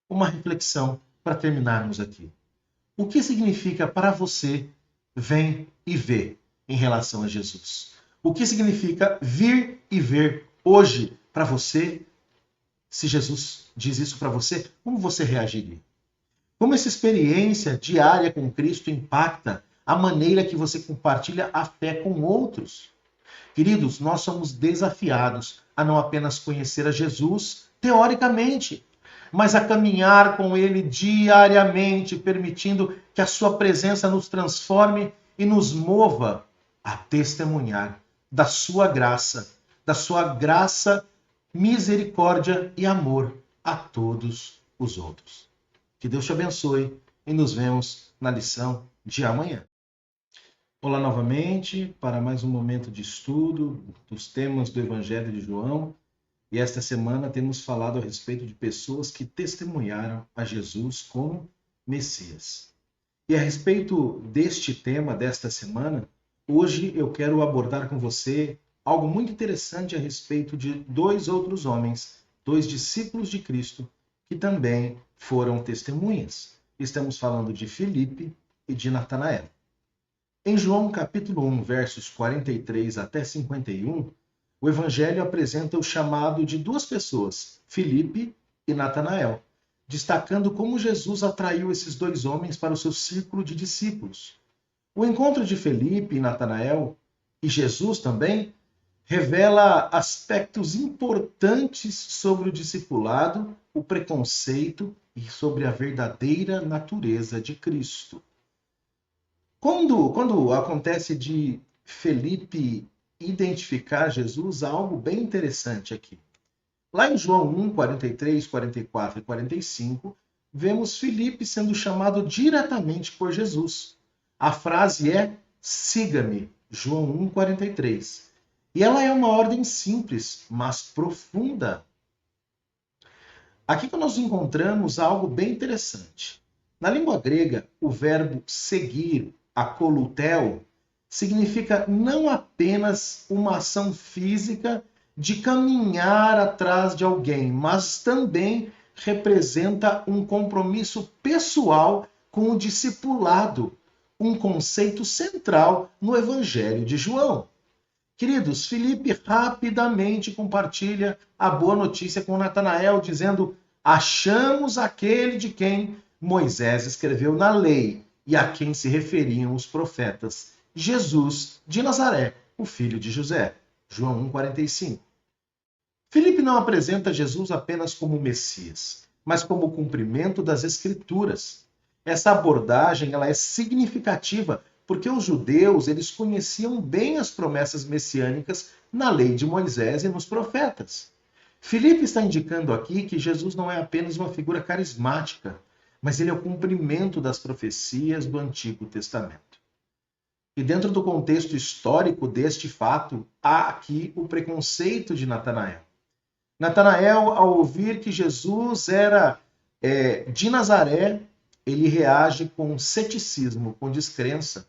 Uma reflexão para terminarmos aqui. O que significa para você vem e vê em relação a Jesus? O que significa vir e ver hoje para você? Se Jesus diz isso para você, como você reagiria? Como essa experiência diária com Cristo impacta a maneira que você compartilha a fé com outros? Queridos, nós somos desafiados a não apenas conhecer a Jesus teoricamente, mas a caminhar com Ele diariamente, permitindo que a sua presença nos transforme e nos mova a testemunhar da sua graça, misericórdia e amor a todos os outros. Que Deus te abençoe e nos vemos na lição de amanhã. Olá novamente para mais um momento de estudo dos temas do Evangelho de João. E esta semana temos falado a respeito de pessoas que testemunharam a Jesus como Messias. E a respeito deste tema desta semana, hoje eu quero abordar com você algo muito interessante a respeito de dois outros homens, dois discípulos de Cristo, que também foram testemunhas. Estamos falando de Filipe e de Natanael. Em João capítulo 1, versos 43 até 51, o Evangelho apresenta o chamado de duas pessoas, Filipe e Natanael, destacando como Jesus atraiu esses dois homens para o seu círculo de discípulos. O encontro de Filipe e Natanael, e Jesus também, revela aspectos importantes sobre o discipulado, o preconceito e sobre a verdadeira natureza de Cristo. Quando acontece de Filipe identificar Jesus, há algo bem interessante aqui. Lá em João 1, 43, 44 e 45, vemos Filipe sendo chamado diretamente por Jesus. A frase é: siga-me, João 1, 43. E ela é uma ordem simples, mas profunda. Aqui que nós encontramos algo bem interessante. Na língua grega, o verbo seguir, akoluteo, significa não apenas uma ação física de caminhar atrás de alguém, mas também representa um compromisso pessoal com o discipulado, um conceito central no Evangelho de João. Queridos, Filipe rapidamente compartilha a boa notícia com Natanael, dizendo: achamos aquele de quem Moisés escreveu na lei e a quem se referiam os profetas, Jesus de Nazaré, o filho de José. João 1,45. Filipe não apresenta Jesus apenas como Messias, mas como o cumprimento das Escrituras. Essa abordagem ela é significativa porque os judeus eles conheciam bem as promessas messiânicas na lei de Moisés e nos profetas. Filipe está indicando aqui que Jesus não é apenas uma figura carismática, mas ele é o cumprimento das profecias do Antigo Testamento. E dentro do contexto histórico deste fato, há aqui o preconceito de Natanael. Natanael, ao ouvir que Jesus era de Nazaré, ele reage com ceticismo, com descrença.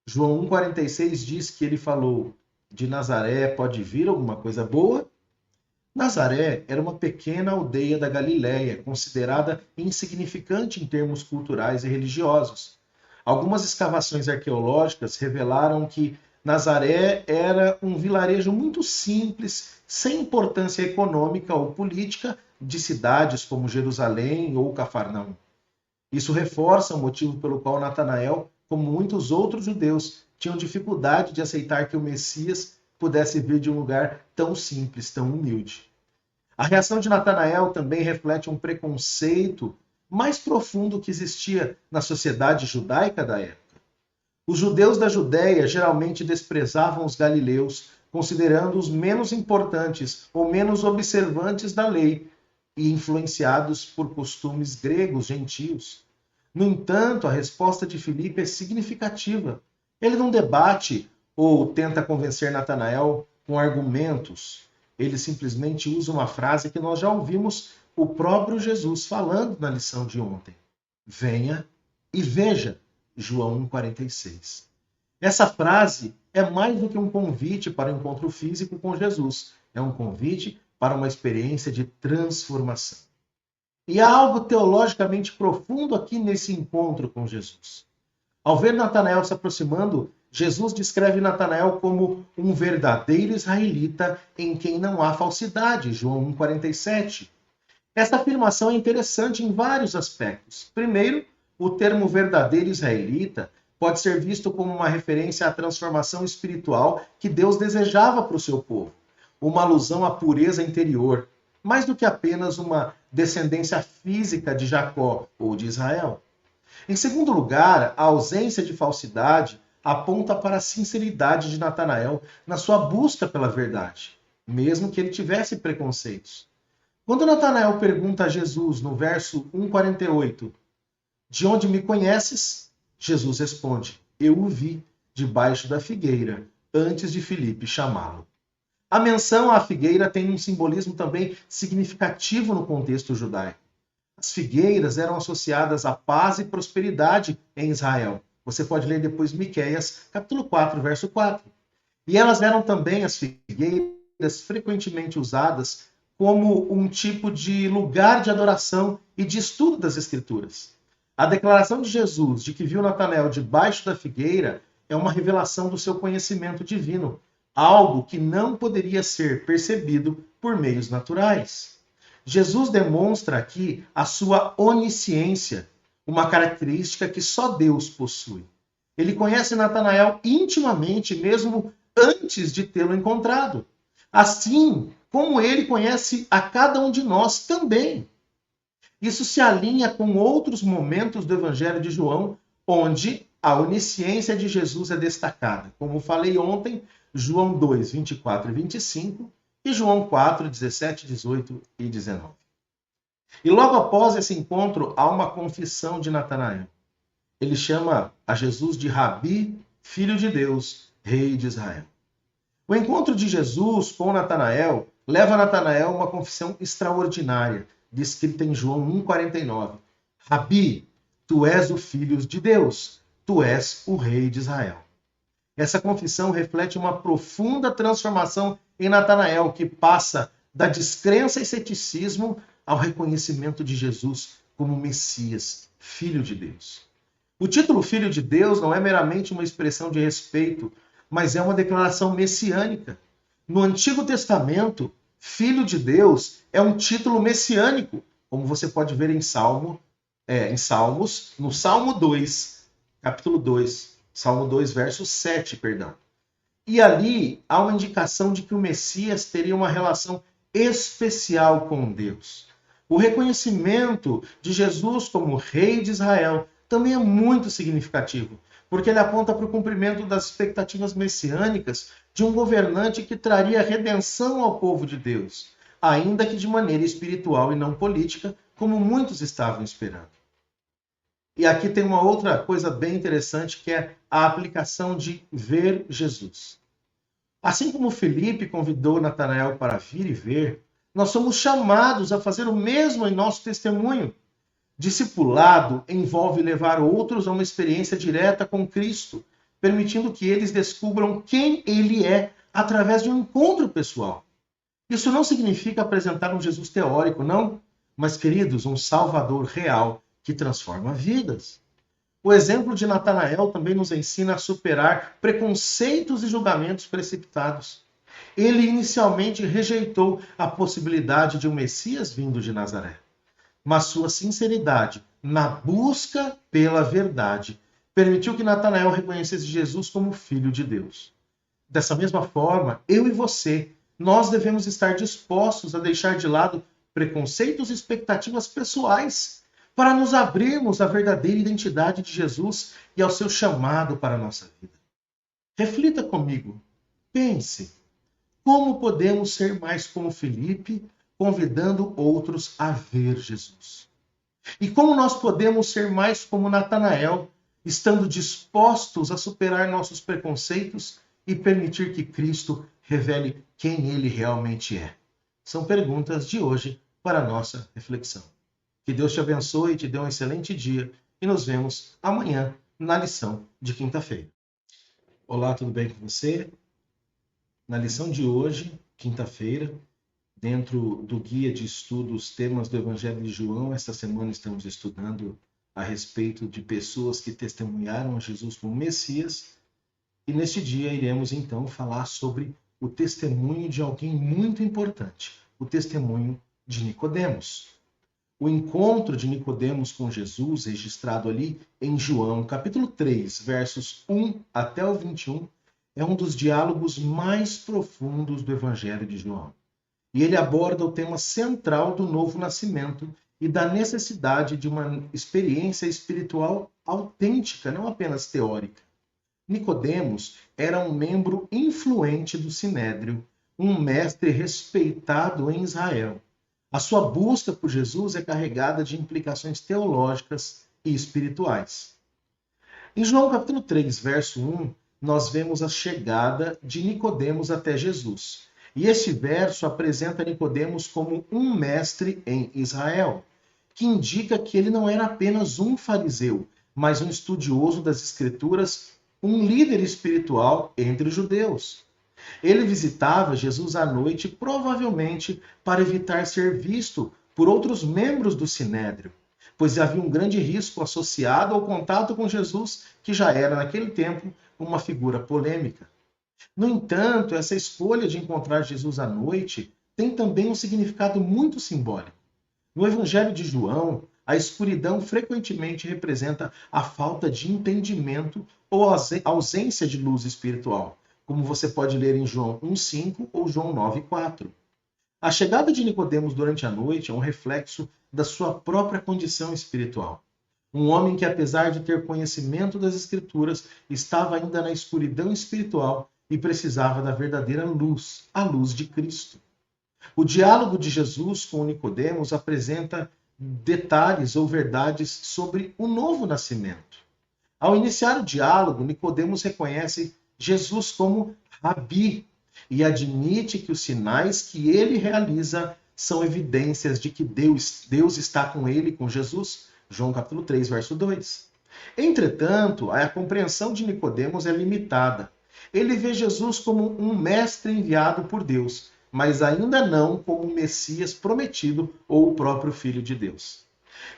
João 1,46 diz que ele falou: de Nazaré pode vir alguma coisa boa? Nazaré era uma pequena aldeia da Galiléia, considerada insignificante em termos culturais e religiosos. Algumas escavações arqueológicas revelaram que Nazaré era um vilarejo muito simples, sem importância econômica ou política, de cidades como Jerusalém ou Cafarnaum. Isso reforça o motivo pelo qual Natanael, como muitos outros judeus, tinham dificuldade de aceitar que o Messias pudesse vir de um lugar tão simples, tão humilde. A reação de Natanael também reflete um preconceito mais profundo que existia na sociedade judaica da época. Os judeus da Judéia geralmente desprezavam os galileus, considerando-os menos importantes ou menos observantes da lei e influenciados por costumes gregos gentios. No entanto, a resposta de Filipe é significativa. Ele não debate ou tenta convencer Natanael com argumentos. Ele simplesmente usa uma frase que nós já ouvimos o próprio Jesus falando na lição de ontem. Venha e veja, João 1,46. Essa frase é mais do que um convite para o encontro físico com Jesus. É um convite para uma experiência de transformação. E há algo teologicamente profundo aqui nesse encontro com Jesus. Ao ver Natanael se aproximando, Jesus descreve Natanael como um verdadeiro israelita em quem não há falsidade, João 1,47. Essa afirmação é interessante em vários aspectos. Primeiro, o termo verdadeiro israelita pode ser visto como uma referência à transformação espiritual que Deus desejava para o seu povo, uma alusão à pureza interior, mais do que apenas uma descendência física de Jacó ou de Israel. Em segundo lugar, a ausência de falsidade aponta para a sinceridade de Natanael na sua busca pela verdade, mesmo que ele tivesse preconceitos. Quando Natanael pergunta a Jesus no verso 1,48, de onde me conheces? Jesus responde, eu o vi debaixo da figueira, antes de Filipe chamá-lo. A menção à figueira tem um simbolismo também significativo no contexto judaico. As figueiras eram associadas à paz e prosperidade em Israel. Você pode ler depois Miqueias, capítulo 4, verso 4. E elas eram também, as figueiras, frequentemente usadas como um tipo de lugar de adoração e de estudo das Escrituras. A declaração de Jesus de que viu Natanael debaixo da figueira é uma revelação do seu conhecimento divino, algo que não poderia ser percebido por meios naturais. Jesus demonstra aqui a sua onisciência, uma característica que só Deus possui. Ele conhece Natanael intimamente, mesmo antes de tê-lo encontrado. Assim como ele conhece a cada um de nós também. Isso se alinha com outros momentos do Evangelho de João, onde a onisciência de Jesus é destacada. Como falei ontem, João 2, 24 e 25 e João 4, 17, 18 e 19. E logo após esse encontro, há uma confissão de Natanael. Ele chama a Jesus de Rabi, Filho de Deus, Rei de Israel. O encontro de Jesus com Natanael leva Natanael a uma confissão extraordinária, descrita em João 1,49. Rabi, tu és o Filho de Deus, tu és o Rei de Israel. Essa confissão reflete uma profunda transformação em Natanael, que passa da descrença e ceticismo ao reconhecimento de Jesus como Messias, Filho de Deus. O título Filho de Deus não é meramente uma expressão de respeito, mas é uma declaração messiânica. No Antigo Testamento, Filho de Deus é um título messiânico, como você pode ver em Salmos, no Salmo 2, capítulo 2, Salmo 2, verso 7, perdão. E ali há uma indicação de que o Messias teria uma relação especial com Deus. O reconhecimento de Jesus como Rei de Israel também é muito significativo, porque ele aponta para o cumprimento das expectativas messiânicas de um governante que traria redenção ao povo de Deus, ainda que de maneira espiritual e não política, como muitos estavam esperando. E aqui tem uma outra coisa bem interessante, que é a aplicação de ver Jesus. Assim como Filipe convidou Natanael para vir e ver, nós somos chamados a fazer o mesmo em nosso testemunho. Discipulado envolve levar outros a uma experiência direta com Cristo, permitindo que eles descubram quem Ele é através de um encontro pessoal. Isso não significa apresentar um Jesus teórico, não, mas, queridos, um Salvador real que transforma vidas. O exemplo de Natanael também nos ensina a superar preconceitos e julgamentos precipitados. Ele inicialmente rejeitou a possibilidade de um Messias vindo de Nazaré. Mas sua sinceridade na busca pela verdade permitiu que Natanael reconhecesse Jesus como Filho de Deus. Dessa mesma forma, eu e você, nós devemos estar dispostos a deixar de lado preconceitos e expectativas pessoais para nos abrirmos à verdadeira identidade de Jesus e ao seu chamado para a nossa vida. Reflita comigo, pense, como podemos ser mais como Filipe, convidando outros a ver Jesus? E como nós podemos ser mais como Natanael, estando dispostos a superar nossos preconceitos e permitir que Cristo revele quem Ele realmente é? São perguntas de hoje para a nossa reflexão. Que Deus te abençoe e te dê um excelente dia e nos vemos amanhã na lição de quinta-feira. Olá, tudo bem com você? Na lição de hoje, quinta-feira, dentro do guia de estudos temas do Evangelho de João, esta semana estamos estudando a respeito de pessoas que testemunharam a Jesus como Messias. E neste dia iremos então falar sobre o testemunho de alguém muito importante, o testemunho de Nicodemos. O encontro de Nicodemos com Jesus, registrado ali em João, capítulo 3, versos 1 até o 21, é um dos diálogos mais profundos do Evangelho de João. E ele aborda o tema central do novo nascimento e da necessidade de uma experiência espiritual autêntica, não apenas teórica. Nicodemos era um membro influente do Sinédrio, um mestre respeitado em Israel. A sua busca por Jesus é carregada de implicações teológicas e espirituais. Em João capítulo 3, verso 1, nós vemos a chegada de Nicodemos até Jesus. E este verso apresenta Nicodemos como um mestre em Israel, que indica que ele não era apenas um fariseu, mas um estudioso das Escrituras, um líder espiritual entre os judeus. Ele visitava Jesus à noite, provavelmente para evitar ser visto por outros membros do Sinédrio, pois havia um grande risco associado ao contato com Jesus, que já era, naquele tempo, uma figura polêmica. No entanto, essa escolha de encontrar Jesus à noite tem também um significado muito simbólico. No Evangelho de João, a escuridão frequentemente representa a falta de entendimento ou a ausência de luz espiritual, como você pode ler em João 1,5 ou João 9,4. A chegada de Nicodemos durante a noite é um reflexo da sua própria condição espiritual. Um homem que, apesar de ter conhecimento das Escrituras, estava ainda na escuridão espiritual e precisava da verdadeira luz, a luz de Cristo. O diálogo de Jesus com Nicodemos apresenta detalhes ou verdades sobre o novo nascimento. Ao iniciar o diálogo, Nicodemos reconhece Jesus como Rabi e admite que os sinais que ele realiza são evidências de que Deus está com ele, com Jesus. João capítulo 3, verso 2. Entretanto, a compreensão de Nicodemos é limitada. Ele vê Jesus como um mestre enviado por Deus, mas ainda não como o Messias prometido ou o próprio Filho de Deus.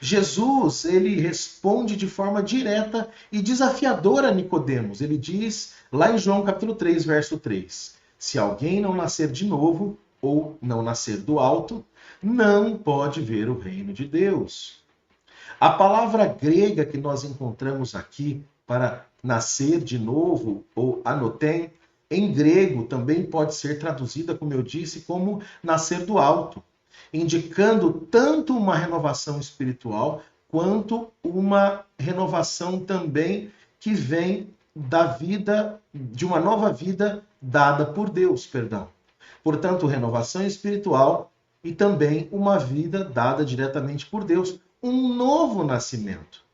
Jesus, ele responde de forma direta e desafiadora a Nicodemos. Ele diz lá em João capítulo 3, verso 3: se alguém não nascer de novo ou não nascer do alto, não pode ver o reino de Deus. A palavra grega que nós encontramos aqui para nascer de novo, ou anotem, em grego também pode ser traduzida, como eu disse, como nascer do alto, indicando tanto uma renovação espiritual quanto uma renovação também que vem da vida, de uma nova vida dada por Deus, Portanto, renovação espiritual e também uma vida dada diretamente por Deus, um novo nascimento.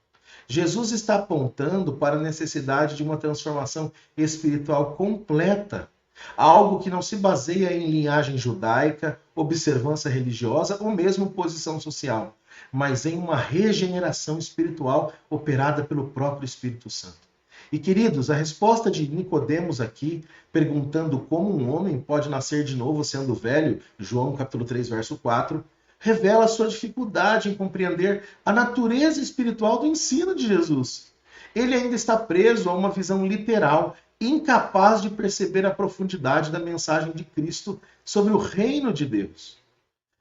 Jesus está apontando para a necessidade de uma transformação espiritual completa, algo que não se baseia em linhagem judaica, observância religiosa ou mesmo posição social, mas em uma regeneração espiritual operada pelo próprio Espírito Santo. E queridos, a resposta de Nicodemos aqui, perguntando como um homem pode nascer de novo sendo velho, João capítulo 3, verso 4, revela a sua dificuldade em compreender a natureza espiritual do ensino de Jesus. Ele ainda está preso a uma visão literal, incapaz de perceber a profundidade da mensagem de Cristo sobre o reino de Deus.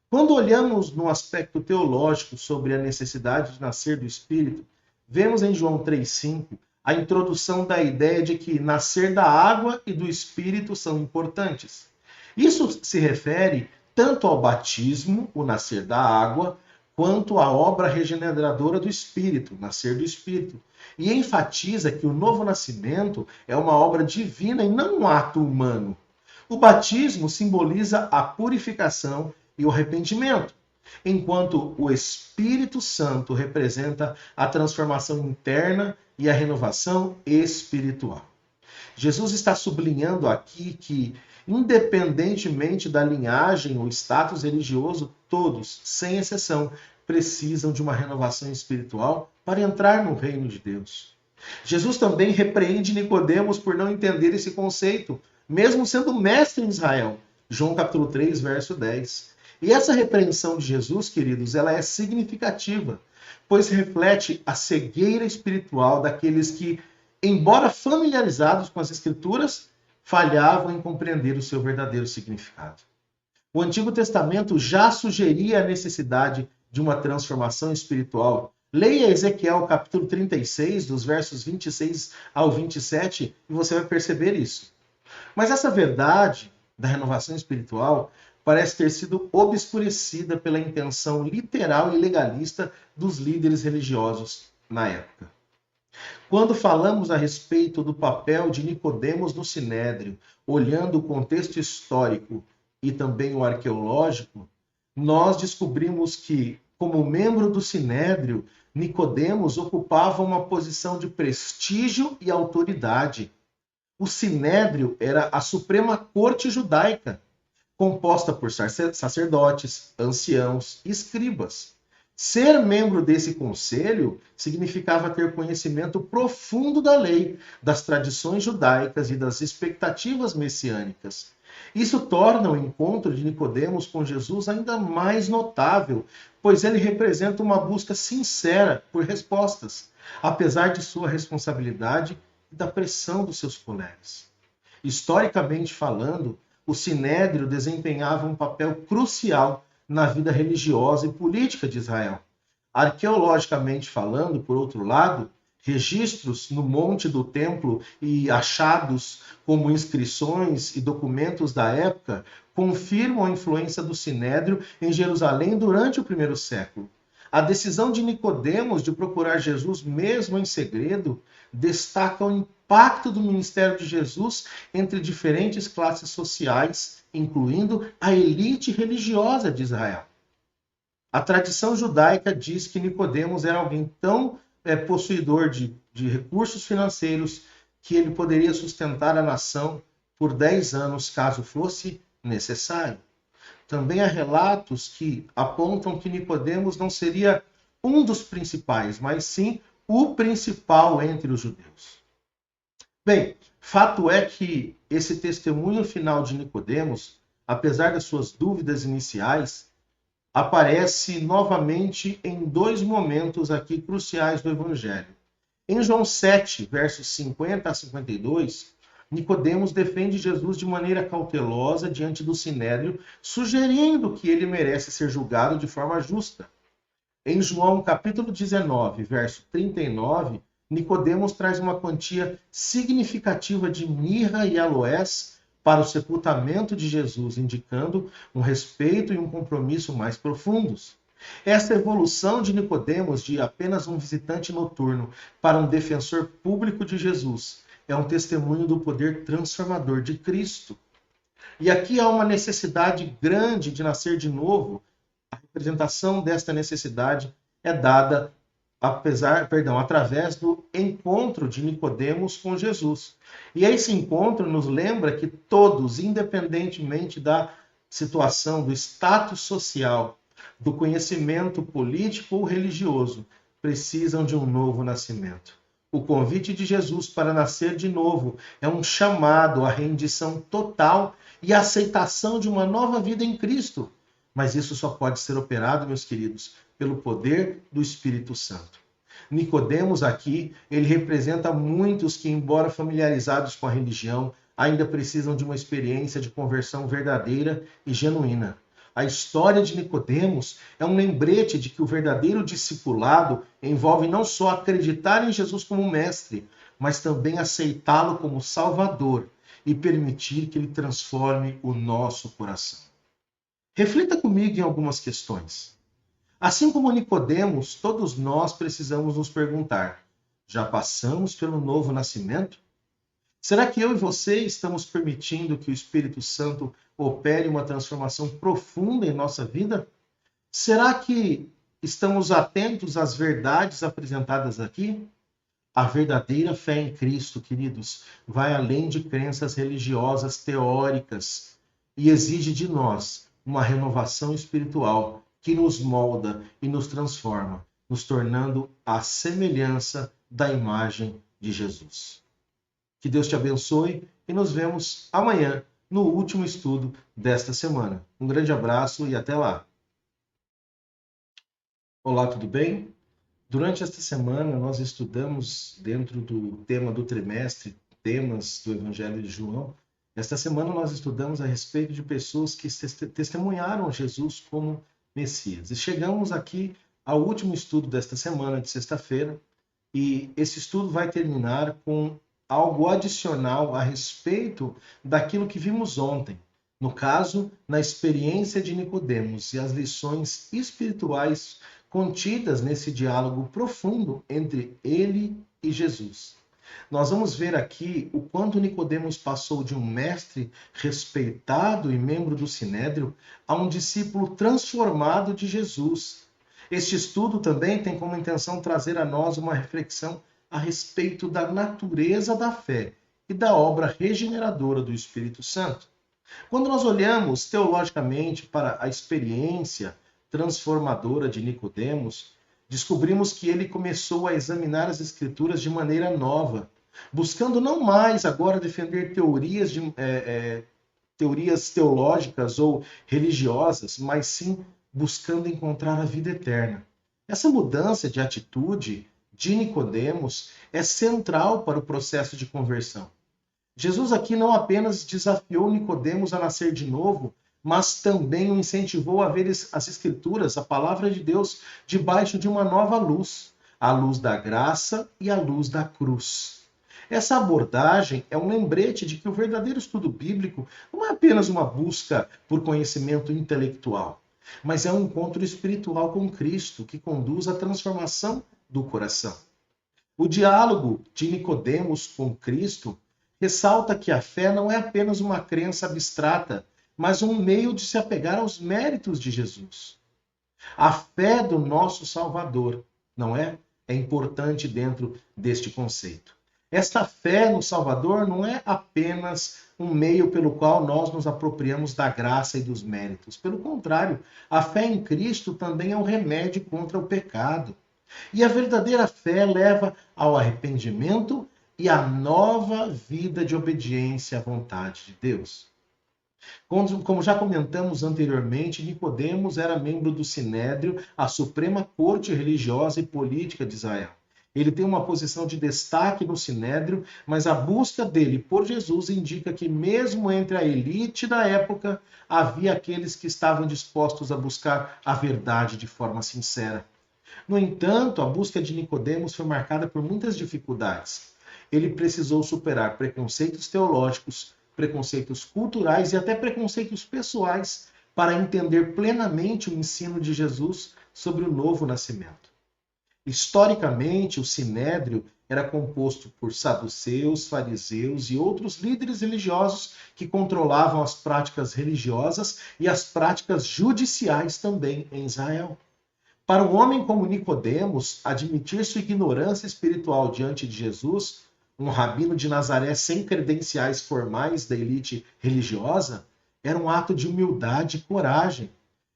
Quando olhamos no aspecto teológico sobre a necessidade de nascer do Espírito, vemos em João 3,5 a introdução da ideia de que nascer da água e do Espírito são importantes. Isso se refere tanto ao batismo, o nascer da água, quanto à obra regeneradora do Espírito, nascer do Espírito. E enfatiza que o novo nascimento é uma obra divina e não um ato humano. O batismo simboliza a purificação e o arrependimento, enquanto o Espírito Santo representa a transformação interna e a renovação espiritual. Jesus está sublinhando aqui que independentemente da linhagem ou status religioso, todos, sem exceção, precisam de uma renovação espiritual para entrar no reino de Deus. Jesus também repreende Nicodemos por não entender esse conceito, mesmo sendo mestre em Israel. João capítulo 3, verso 10. E essa repreensão de Jesus, queridos, ela é significativa, pois reflete a cegueira espiritual daqueles que, embora familiarizados com as Escrituras, falhavam em compreender o seu verdadeiro significado. O Antigo Testamento já sugeria a necessidade de uma transformação espiritual. Leia Ezequiel capítulo 36, dos versos 26 ao 27, e você vai perceber isso. Mas essa verdade da renovação espiritual parece ter sido obscurecida pela intenção literal e legalista dos líderes religiosos na época. Quando falamos a respeito do papel de Nicodemos no Sinédrio, olhando o contexto histórico e também o arqueológico, nós descobrimos que, como membro do Sinédrio, Nicodemos ocupava uma posição de prestígio e autoridade. O Sinédrio era a suprema corte judaica, composta por sacerdotes, anciãos e escribas. Ser membro desse conselho significava ter conhecimento profundo da lei, das tradições judaicas e das expectativas messiânicas. Isso torna o encontro de Nicodemos com Jesus ainda mais notável, pois ele representa uma busca sincera por respostas, apesar de sua responsabilidade e da pressão dos seus colegas. Historicamente falando, o Sinédrio desempenhava um papel crucial na vida religiosa e política de Israel. Arqueologicamente falando, por outro lado, registros no monte do templo e achados como inscrições e documentos da época confirmam a influência do Sinédrio em Jerusalém durante o primeiro século. A decisão de Nicodemos de procurar Jesus mesmo em segredo destaca o impacto do ministério de Jesus entre diferentes classes sociais, incluindo a elite religiosa de Israel. A tradição judaica diz que Nicodemos era alguém tão possuidor de recursos financeiros que ele poderia sustentar a nação por 10 anos, caso fosse necessário. Também há relatos que apontam que Nicodemos não seria um dos principais, mas sim o principal entre os judeus. Bem, fato é que esse testemunho final de Nicodemos, apesar das suas dúvidas iniciais, aparece novamente em dois momentos aqui cruciais do Evangelho. Em João 7, versos 50 a 52, Nicodemos defende Jesus de maneira cautelosa diante do Sinédrio, sugerindo que ele merece ser julgado de forma justa. Em João capítulo 19, verso 39, Nicodemos traz uma quantia significativa de mirra e aloés para o sepultamento de Jesus, indicando um respeito e um compromisso mais profundos. Essa evolução de Nicodemos de apenas um visitante noturno para um defensor público de Jesus é um testemunho do poder transformador de Cristo. E aqui há uma necessidade grande de nascer de novo. A representação desta necessidade é dada através do encontro de Nicodemos com Jesus. E esse encontro nos lembra que todos, independentemente da situação, do status social, do conhecimento político ou religioso, precisam de um novo nascimento. O convite de Jesus para nascer de novo é um chamado à rendição total e à aceitação de uma nova vida em Cristo. Mas isso só pode ser operado, meus queridos, pelo poder do Espírito Santo. Nicodemos aqui, ele representa muitos que, embora familiarizados com a religião, ainda precisam de uma experiência de conversão verdadeira e genuína. A história de Nicodemos é um lembrete de que o verdadeiro discipulado envolve não só acreditar em Jesus como mestre, mas também aceitá-lo como Salvador e permitir que ele transforme o nosso coração. Reflita comigo em algumas questões. Assim como Nicodemos, todos nós precisamos nos perguntar: já passamos pelo novo nascimento? Será que eu e você estamos permitindo que o Espírito Santo opere uma transformação profunda em nossa vida? Será que estamos atentos às verdades apresentadas aqui? A verdadeira fé em Cristo, queridos, vai além de crenças religiosas teóricas e exige de nós uma renovação espiritual que nos molda e nos transforma, nos tornando a semelhança da imagem de Jesus. Que Deus te abençoe e nos vemos amanhã no último estudo desta semana. Um grande abraço e até lá. Olá, tudo bem? Durante esta semana, nós estudamos, dentro do tema do trimestre, temas do Evangelho de João. Esta semana, nós estudamos a respeito de pessoas que testemunharam Jesus como Messias. E chegamos aqui ao último estudo desta semana, de sexta-feira, e esse estudo vai terminar com algo adicional a respeito daquilo que vimos ontem. No caso, na experiência de Nicodemos e as lições espirituais contidas nesse diálogo profundo entre ele e Jesus. Nós vamos ver aqui o quanto Nicodemos passou de um mestre respeitado e membro do Sinédrio a um discípulo transformado de Jesus. Este estudo também tem como intenção trazer a nós uma reflexão a respeito da natureza da fé e da obra regeneradora do Espírito Santo. Quando nós olhamos teologicamente para a experiência transformadora de Nicodemos, descobrimos que ele começou a examinar as Escrituras de maneira nova, buscando não mais agora defender teorias teológicas ou religiosas, mas sim buscando encontrar a vida eterna. Essa mudança de atitude de Nicodemos é central para o processo de conversão. Jesus aqui não apenas desafiou Nicodemos a nascer de novo, mas também o incentivou a ver as Escrituras, a palavra de Deus, debaixo de uma nova luz, a luz da graça e a luz da cruz. Essa abordagem é um lembrete de que o verdadeiro estudo bíblico não é apenas uma busca por conhecimento intelectual, mas é um encontro espiritual com Cristo que conduz à transformação do coração. O diálogo de Nicodemos com Cristo ressalta que a fé não é apenas uma crença abstrata, mas um meio de se apegar aos méritos de Jesus. A fé do nosso Salvador, não é? É importante dentro deste conceito. Esta fé no Salvador não é apenas um meio pelo qual nós nos apropriamos da graça e dos méritos. Pelo contrário, a fé em Cristo também é um remédio contra o pecado. E a verdadeira fé leva ao arrependimento e à nova vida de obediência à vontade de Deus. Como já comentamos anteriormente, Nicodemos era membro do Sinédrio, a suprema corte religiosa e política de Israel. Ele tem uma posição de destaque no Sinédrio, mas a busca dele por Jesus indica que mesmo entre a elite da época, havia aqueles que estavam dispostos a buscar a verdade de forma sincera. No entanto, a busca de Nicodemos foi marcada por muitas dificuldades. Ele precisou superar preconceitos teológicos, preconceitos culturais e até preconceitos pessoais para entender plenamente o ensino de Jesus sobre o novo nascimento. Historicamente, o Sinédrio era composto por saduceus, fariseus e outros líderes religiosos que controlavam as práticas religiosas e as práticas judiciais também em Israel. Para um homem como Nicodemos, admitir sua ignorância espiritual diante de Jesus, um rabino de Nazaré sem credenciais formais da elite religiosa, era um ato de humildade e coragem.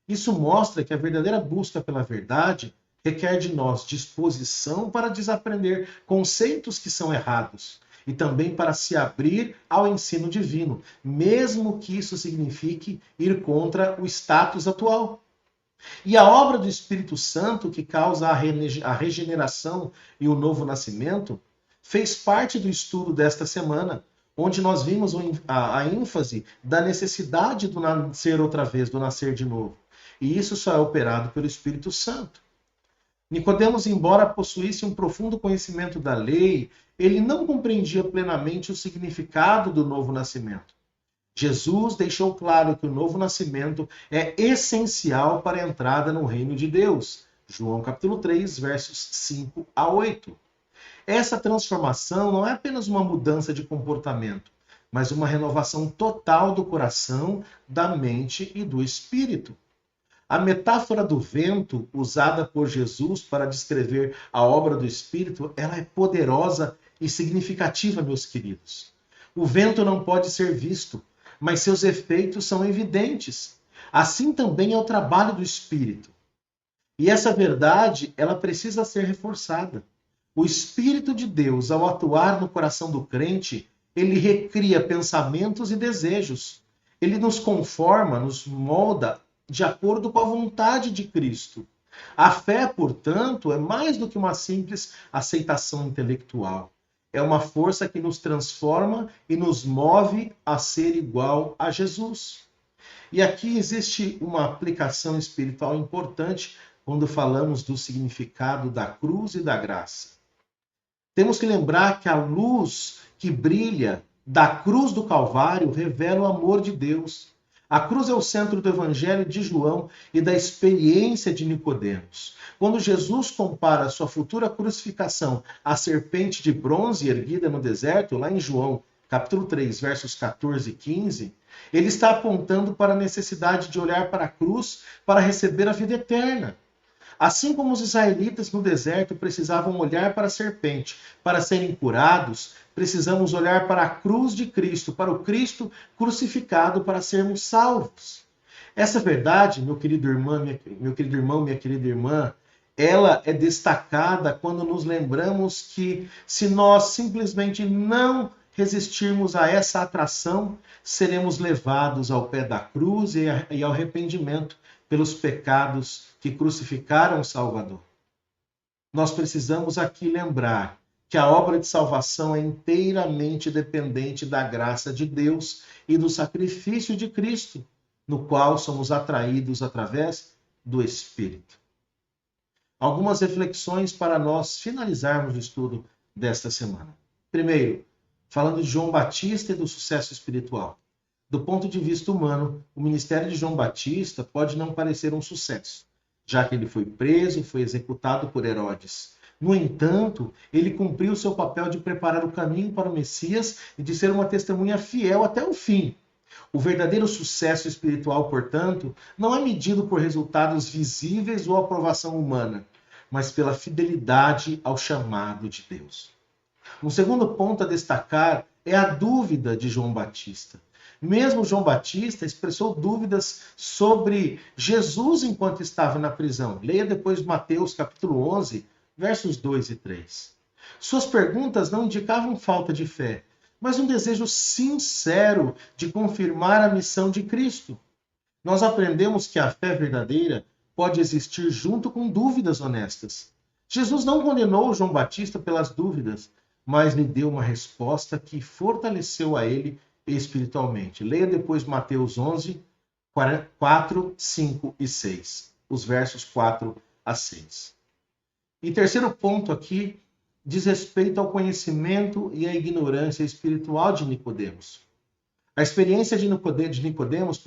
Isso mostra que a verdadeira busca pela verdade requer de nós disposição para desaprender conceitos que são errados e também para se abrir ao ensino divino, mesmo que isso signifique ir contra o status atual. E a obra do Espírito Santo, que causa a regeneração e o novo nascimento, fez parte do estudo desta semana, onde nós vimos a ênfase da necessidade do nascer outra vez, do nascer de novo. E isso só é operado pelo Espírito Santo. Nicodemos, embora possuísse um profundo conhecimento da lei, ele não compreendia plenamente o significado do novo nascimento. Jesus deixou claro que o novo nascimento é essencial para a entrada no reino de Deus. João capítulo 3, versos 5 a 8. Essa transformação não é apenas uma mudança de comportamento, mas uma renovação total do coração, da mente e do espírito. A metáfora do vento, usada por Jesus para descrever a obra do Espírito, ela é poderosa e significativa, meus queridos. O vento não pode ser visto, mas seus efeitos são evidentes. Assim também é o trabalho do Espírito. E essa verdade, ela precisa ser reforçada. O Espírito de Deus, ao atuar no coração do crente, ele recria pensamentos e desejos. Ele nos conforma, nos molda de acordo com a vontade de Cristo. A fé, portanto, é mais do que uma simples aceitação intelectual. É uma força que nos transforma e nos move a ser igual a Jesus. E aqui existe uma aplicação espiritual importante quando falamos do significado da cruz e da graça. Temos que lembrar que a luz que brilha da cruz do Calvário revela o amor de Deus. A cruz é o centro do Evangelho de João e da experiência de Nicodemos. Quando Jesus compara sua futura crucificação à serpente de bronze erguida no deserto, lá em João, capítulo 3, versos 14 e 15, ele está apontando para a necessidade de olhar para a cruz para receber a vida eterna. Assim como os israelitas no deserto precisavam olhar para a serpente para serem curados, precisamos olhar para a cruz de Cristo, para o Cristo crucificado para sermos salvos. Essa verdade, meu querido irmão, minha querida irmã, ela é destacada quando nos lembramos que se nós simplesmente não resistirmos a essa atração, seremos levados ao pé da cruz e ao arrependimento pelos pecados que crucificaram o Salvador. Nós precisamos aqui lembrar que a obra de salvação é inteiramente dependente da graça de Deus e do sacrifício de Cristo, no qual somos atraídos através do Espírito. Algumas reflexões para nós finalizarmos o estudo desta semana. Primeiro, falando de João Batista e do sucesso espiritual. Do ponto de vista humano, o ministério de João Batista pode não parecer um sucesso, já que ele foi preso, foi executado por Herodes. No entanto, ele cumpriu seu papel de preparar o caminho para o Messias e de ser uma testemunha fiel até o fim. O verdadeiro sucesso espiritual, portanto, não é medido por resultados visíveis ou aprovação humana, mas pela fidelidade ao chamado de Deus. Um segundo ponto a destacar é a dúvida de João Batista. Mesmo João Batista expressou dúvidas sobre Jesus enquanto estava na prisão. Leia depois Mateus capítulo 11, versos 2 e 3. Suas perguntas não indicavam falta de fé, mas um desejo sincero de confirmar a missão de Cristo. Nós aprendemos que a fé verdadeira pode existir junto com dúvidas honestas. Jesus não condenou João Batista pelas dúvidas, mas lhe deu uma resposta que fortaleceu a ele espiritualmente. Leia depois Mateus 11, 4, 5 e 6. Os versos 4 a 6. E terceiro ponto aqui diz respeito ao conhecimento e à ignorância espiritual de Nicodemos. A experiência de Nicodemos,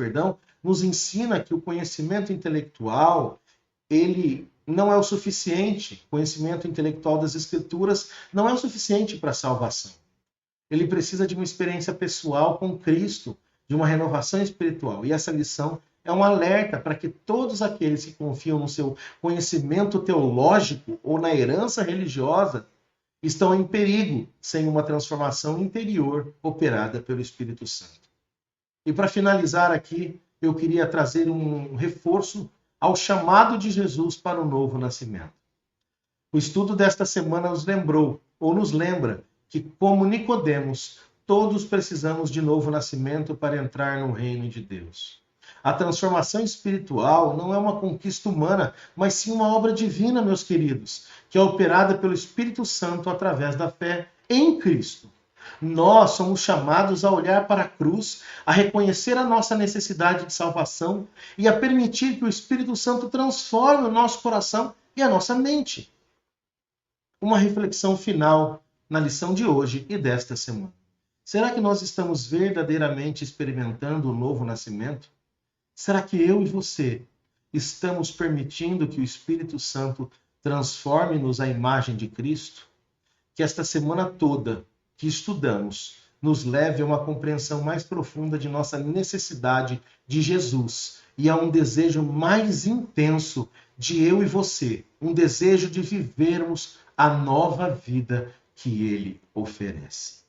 nos ensina que o conhecimento intelectual, ele não é o suficiente. O conhecimento intelectual das Escrituras não é o suficiente para a salvação. Ele precisa de uma experiência pessoal com Cristo, de uma renovação espiritual. E essa lição é um alerta para que todos aqueles que confiam no seu conhecimento teológico ou na herança religiosa estão em perigo sem uma transformação interior operada pelo Espírito Santo. E para finalizar aqui, eu queria trazer um reforço ao chamado de Jesus para o novo nascimento. O estudo desta semana nos lembra que, como Nicodemos, todos precisamos de novo nascimento para entrar no reino de Deus. A transformação espiritual não é uma conquista humana, mas sim uma obra divina, meus queridos, que é operada pelo Espírito Santo através da fé em Cristo. Nós somos chamados a olhar para a cruz, a reconhecer a nossa necessidade de salvação e a permitir que o Espírito Santo transforme o nosso coração e a nossa mente. Uma reflexão final na lição de hoje e desta semana. Será que nós estamos verdadeiramente experimentando o novo nascimento? Será que eu e você estamos permitindo que o Espírito Santo transforme-nos à imagem de Cristo? Que esta semana toda que estudamos nos leve a uma compreensão mais profunda de nossa necessidade de Jesus e há um desejo mais intenso de eu e você, um desejo de vivermos a nova vida que ele oferece.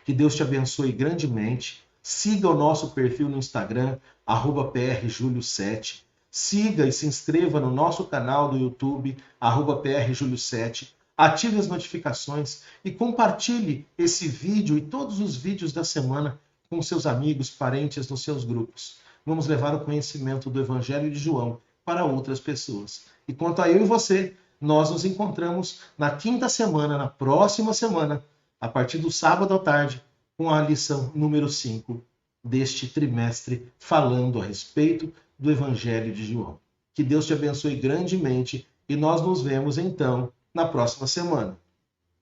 Que Deus te abençoe grandemente. Siga o nosso perfil no Instagram, @prjulio7. Siga e se inscreva no nosso canal do YouTube, @prjulio7. Ative as notificações e compartilhe esse vídeo e todos os vídeos da semana com seus amigos, parentes, nos seus grupos. Vamos levar o conhecimento do Evangelho de João para outras pessoas. E quanto a eu e você, nós nos encontramos na quinta semana, na próxima semana, a partir do sábado à tarde, com a lição número 5 deste trimestre, falando a respeito do Evangelho de João. Que Deus te abençoe grandemente e nós nos vemos então na próxima semana.